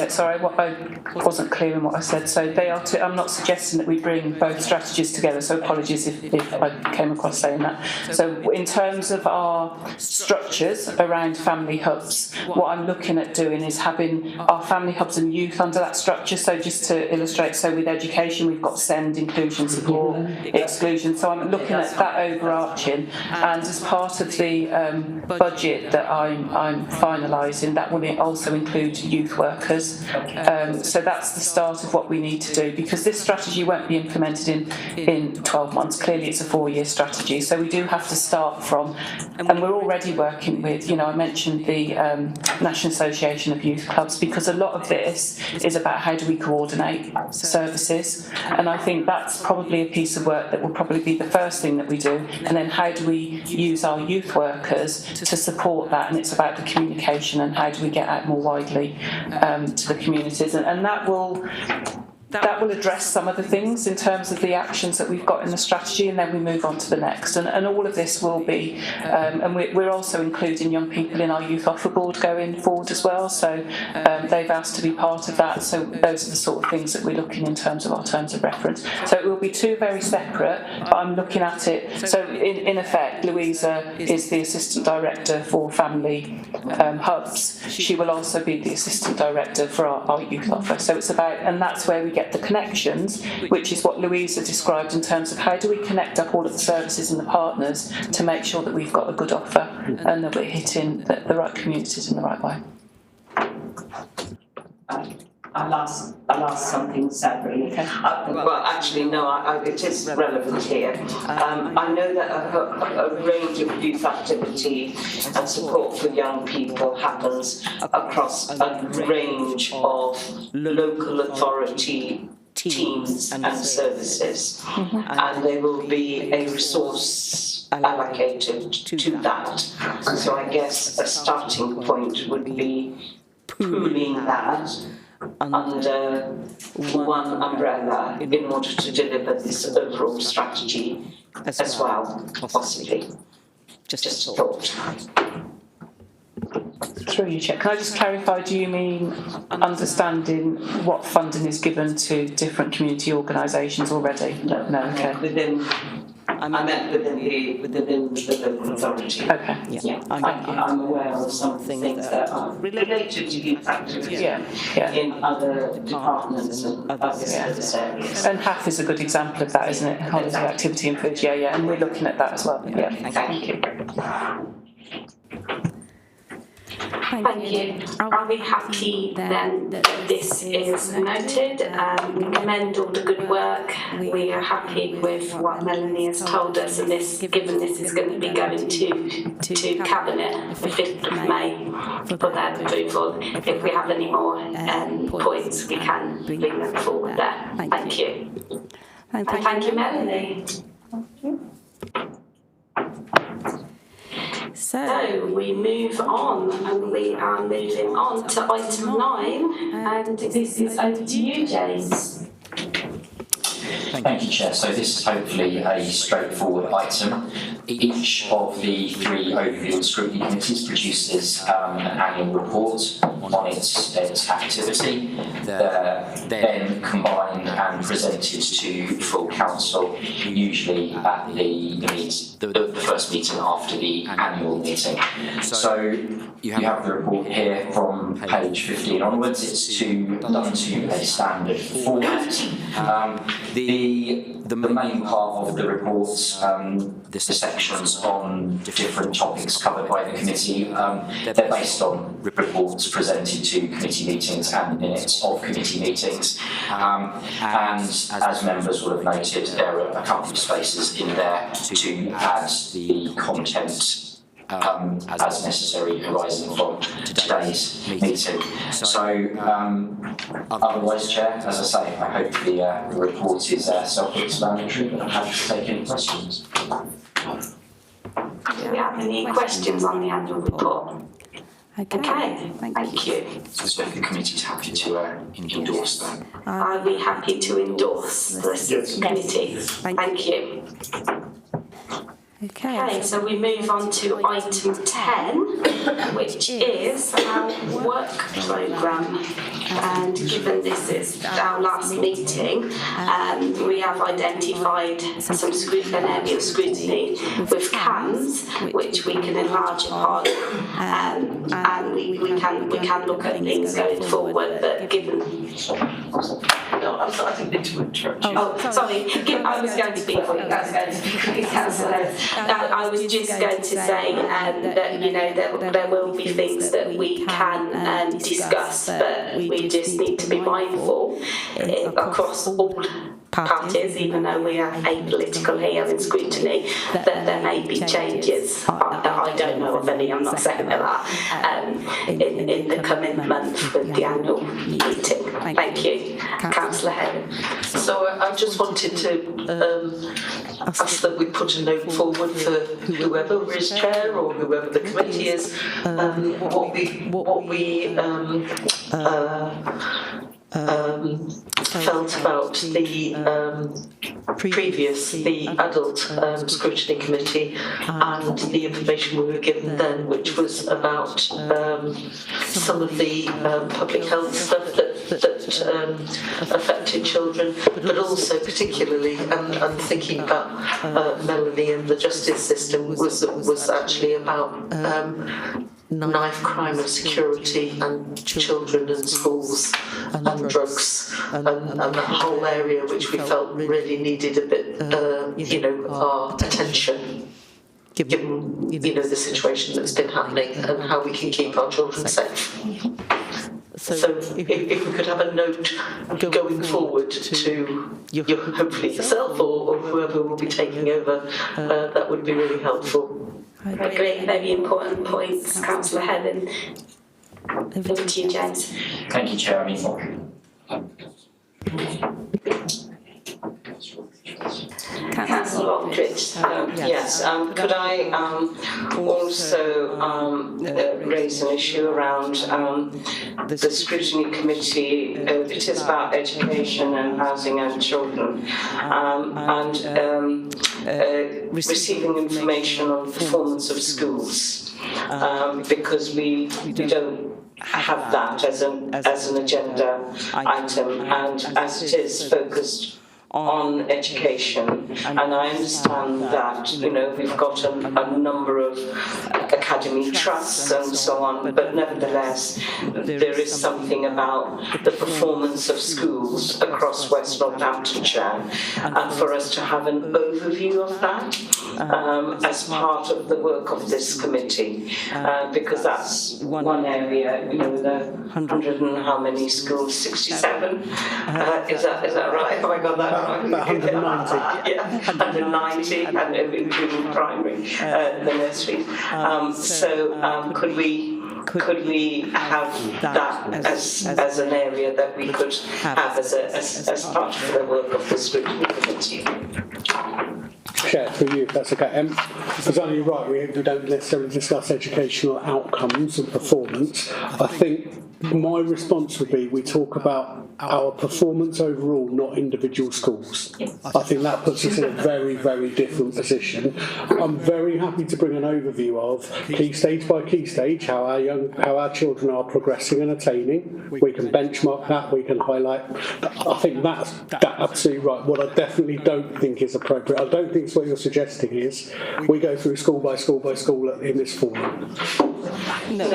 Sorry, I wasn't clear in what I said. So they are. I'm not suggesting that we bring both strategies together. So apologies if I came across saying that. So in terms of our structures around family hubs, what I'm looking at doing is having our family hubs and youth under that structure. So just to illustrate, so with education we've got SEND, inclusion, support, exclusion. So I'm looking at that overarching, and as part of the budget that I'm finalising, that will also include youth work workers. So that's the start of what we need to do, because this strategy won't be implemented in 12 months. Clearly it's a 4-year strategy, so we do have to start from, and we're already working with, I mentioned the National Association of Youth Clubs, because a lot of this is about how do we coordinate services, and I think that's probably a piece of work that will probably be the first thing that we do, and then how do we use our youth workers to support that, and it's about the communication and how do we get out more widely to the communities, and that will address some of the things in terms of the actions that we've got in the strategy, and then we move on to the next. And all of this will be, and we're also including young people in our youth offer board going forward as well, so they've asked to be part of that, so those are the sort of things that we're looking in terms of our terms of reference. So it will be two very separate, but I'm looking at it, so in effect, Louisa is the Assistant Director for Family Hubs. She will also be the Assistant Director for our youth offer, so it's about, and that's where we get the connections, which is what Louisa described in terms of how do we connect up all of the services and the partners to make sure that we've got a good offer and that we're hitting the right communities in the right way.
I'll ask something separately. Okay. Well, actually, no, it is relevant here. I know that a range of youth activity and support for young people happens across a range of local authority teams and services, and there will be a resource allocated to that. So I guess a starting point would be pooling that under one umbrella in order to deliver this overall strategy as well, possibly. Just a thought.
Through you, Chair. Can I just clarify, do you mean understanding what funding is given to different community organisations already? No, okay.
I meant within the local authority.
Okay.
Yeah. I'm aware of some things that are related to youth activity in other departments and other service areas.
And HAF is a good example of that, isn't it? Holiday activity and food, and we're looking at that as well. Yeah. Thank you.
Thank you. Are we happy then that this is noted? We commend all the good work. We are happy with what Melanie has told us, and given this is going to be going to Cabinet the 5th of May for their approval. If we have any more points, we can bring them forward there. Thank you. And thank you, Melanie. So we move on, and we are moving on to item 9, and this is over to you, James.
Thank you, Chair. So this is hopefully a straightforward item. Each of the 3 overview scrutiny committees produces an annual report on its activity. They're then combined and presented to full council, usually at the first meeting after the annual meeting. So you have the report here from page 15 onwards. It's done to a standard format. The main part of the report, the sections on different topics covered by the committee, they're based on reports presented to committee meetings and minutes of committee meetings. And as members will have noted, there are a couple of spaces in there to add the content as necessary arising from today's meeting. So otherwise, Chair, as I say, I hope the report is self-explanatory, but I'm happy to take any questions.
Do we have any questions on the annual report? Okay, thank you.
So the committee is happy to endorse that.
Are we happy to endorse this committee? Thank you. Okay, so we move on to item 10, which is our work programme. And given this is our last meeting, we have identified an area of scrutiny with CAMS, which which we can enlarge upon, and we can look at things going forward. But given
No, I think need to interrupt you.
Oh, sorry. I was going to speak for you. I was going to speak for you, Councillor. I was just going to say that, you know, there will be things that we can discuss, but we just need to be mindful across all parties, even though we are apolitical here in Scrutiny, that there may be changes. I don't know of any, I'm not saying that, in the coming month with the annual meeting. Thank you. Councillor Heron.
So I just wanted to ask that we put a note forward for whoever is chair or whoever the committee is, what we felt about the the adult scrutiny committee and the information we were given then, which was about some of the public health stuff that affected children, but also particularly, and thinking about Melanie and the justice system, was actually about knife crime and security and children and schools and drugs and that whole area, which we felt really needed a bit, of our attention, given the situation that's been happening and how we can keep our children safe. So if we could have a note going forward to hopefully yourself or whoever will be taking over, that would be really helpful.
I agree, very important points, Councillor Heron. Over to you, James.
Thank you, Chair.
Councillor Aldridge.
Yes, could I also raise an issue around the Scrutiny Committee? It is about education and housing and children, and receiving information on the performance of schools, because we don't have that as an agenda item, and as it is focused on education, and I understand that we've got a number of academy trusts and so on, but nevertheless there is something about the performance of schools across West Northamptonshire, and for us to have an overview of that as part of the work of this committee, because that's one area, the 100 and how many schools, 67, is that right? Have I got that?
About 190.
Yeah, 190, and including primary, the nursery. So could we have that as an area that we could have as part of the work of the Scrutiny Committee?
Chair, through you, if that's okay. Susanna, you're right, we don't necessarily discuss educational outcomes and performance. I think my response would be we talk about our performance overall, not individual schools. I think that puts us in a very, very different position. I'm very happy to bring an overview of key stage by key stage, how our children are progressing and attaining. We can benchmark that, we can highlight. I think that's absolutely right. What I definitely don't think is appropriate, I don't think what you're suggesting is we go through school by school by school in this forum.
No,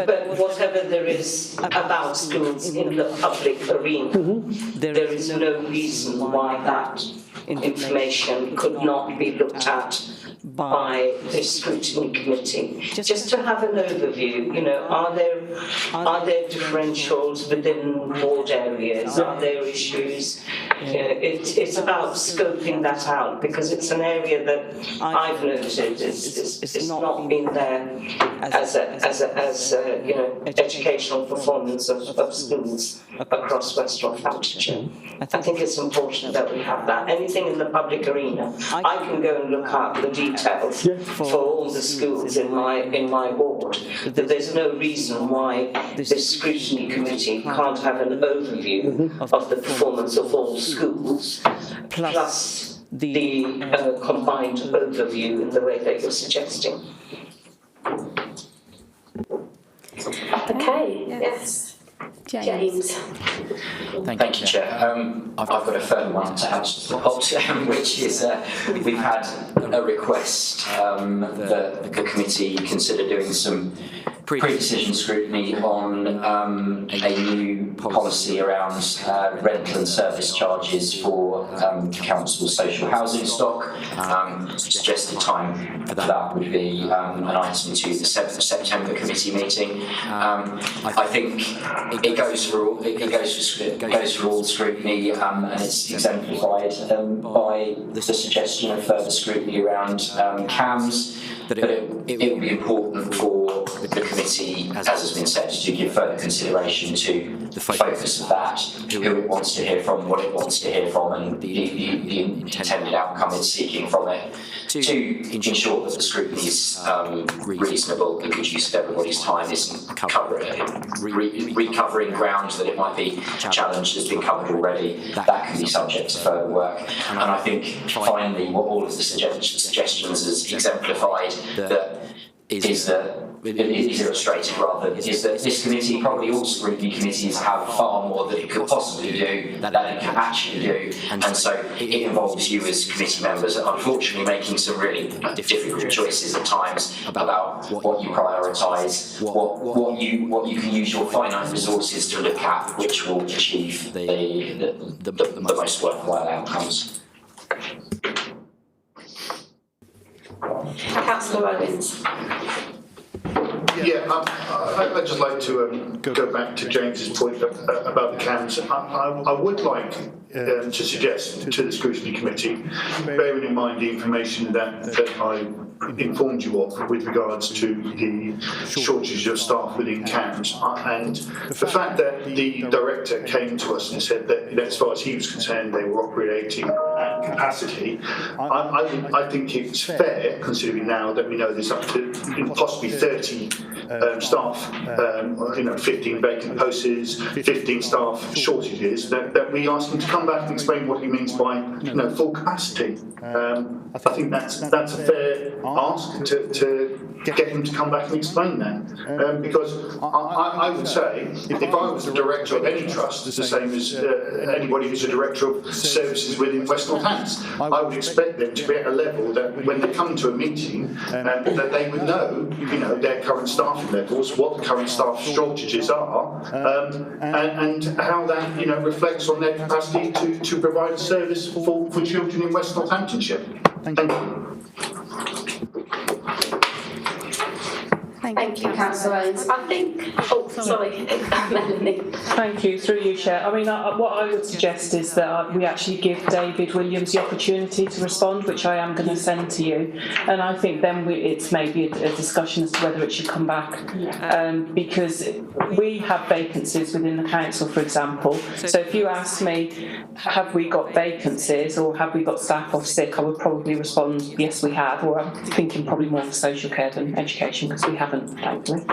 but whatever there is about schools in the public arena, there is no reason why that information could not be looked at by the Scrutiny Committee. Just to have an overview, are there differentials within ward areas? Are there issues? It's about scoping that out, because it's an area that I've noted it's not been there as educational performance of schools across West Northamptonshire. I think it's important that we have that. Anything in the public arena, I can go and look up the details for all the schools in my ward. But there's no reason why this Scrutiny Committee can't have an overview of the performance of all schools, plus the combined overview in the way that you're suggesting.
Okay, yes. James.
Thank you, Chair. I've got a further one to add to the pot, which is we've had a request that the committee consider doing some pre-decision scrutiny on a new policy around rental and service charges for council's social housing stock. Suggested time for that would be an item to the 7th of September committee meeting. I think it goes for all scrutiny, and it's exemplified by the suggestion of further scrutiny around CAMS. But it will be important for the committee, as has been said, to give further consideration to the focus of that, who it wants to hear from, what it wants to hear from, and the intended outcome it's seeking from it, to ensure that the scrutiny is reasonable, the good use of everybody's time isn't recovering ground that it might be challenged has been covered already. That can be subject to further work. And I think finally what all of the suggestions has exemplified is illustrated rather, is that this committee, probably all scrutiny committees, have far more that it could possibly do than it can actually do, and so it involves you as committee members unfortunately making some really difficult choices at times about what you prioritise, what you can use your finite resources to look at, which will achieve the most worthwhile outcomes.
Councillor Owens.
Yeah, I'd just like to go back to James's point about the CAMS. I would like to suggest to the Scrutiny Committee, bearing in mind the information that I informed you of with regards to the shortage of staff within CAMS, and the fact that the director came to us and said that as far as he was concerned they were operating at capacity. I think it's fair, considering now that we know there's up to possibly 30 staff, 15 vacant posts, 15 staff shortages, that we ask him to come back and explain what he means by full capacity. I think that's a fair ask to get him to come back and explain that, because I would say if I was the director of any trust, it's the same as anybody who's a director of services within West Northants, I would expect them to be at a level that when they come to a meeting that they would know their current staffing levels, what the current staff shortages are, and how that reflects on their capacity to provide a service for children in West Northamptonshire. Thank you.
Thank you, Councillor Owens. I think. Oh, sorry, Melanie.
Thank you. Through you, Chair. I mean, what I would suggest is that we actually give David Williams the opportunity to respond, which I am going to send to you. And I think then it's maybe a discussion as to whether it should come back, because we have vacancies within the council, for example. So if you ask me, have we got vacancies or have we got staff off sick, I would probably respond, yes, we have. Or I'm thinking probably more for social care than education, because we haven't. Thankfully.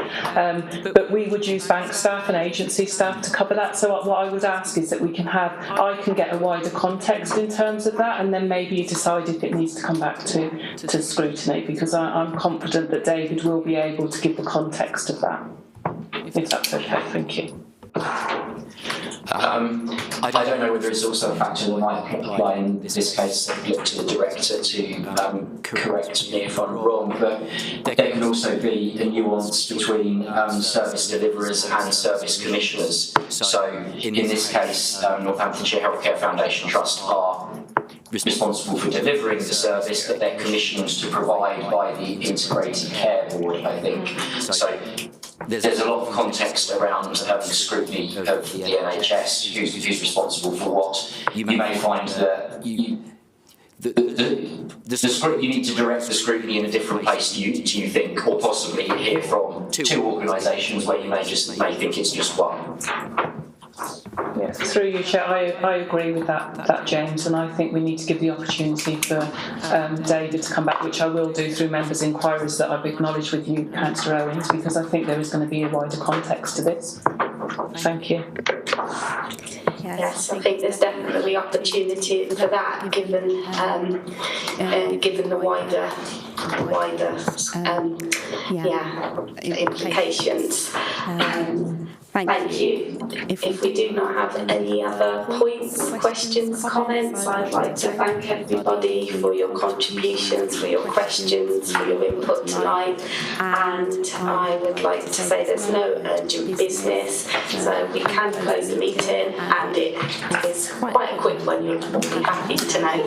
But we would use bank staff and agency staff to cover that. So what I would ask is that I can get a wider context in terms of that, and then maybe you decide if it needs to come back to scrutiny, because I'm confident that David will be able to give the context of that, if that's okay. Thank you.
I don't know whether it's also a factor that might apply in this case. I'd look to the director to correct me if I'm wrong, but there can also be a nuance between service deliverers and service commissioners. So in this case, Northamptonshire Healthcare Foundation Trust are responsible for delivering the service that they're commissioned to provide by the Integrated Care Board, I think. So there's a lot of context around scrutiny of the NHS, who's responsible for what. You may find that you need to direct the scrutiny in a different place, do you think, or possibly hear from two organisations where you may think it's just one.
Yes, through you, Chair, I agree with that, James, and I think we need to give the opportunity for David to come back, which I will do through members' inquiries that I've acknowledged with you, Councillor Owens, because I think there is going to be a wider context to this. Thank you.
Yes, I think there's definitely opportunity for that, given the wider wider implications. Thank you. If we do not have any other points, questions, comments, I'd like to thank everybody for your contributions, for your questions, for your input tonight. And I would like to say there's no urgent business, so we can close the meeting, and it is quite a quick one, you'll be happy to know.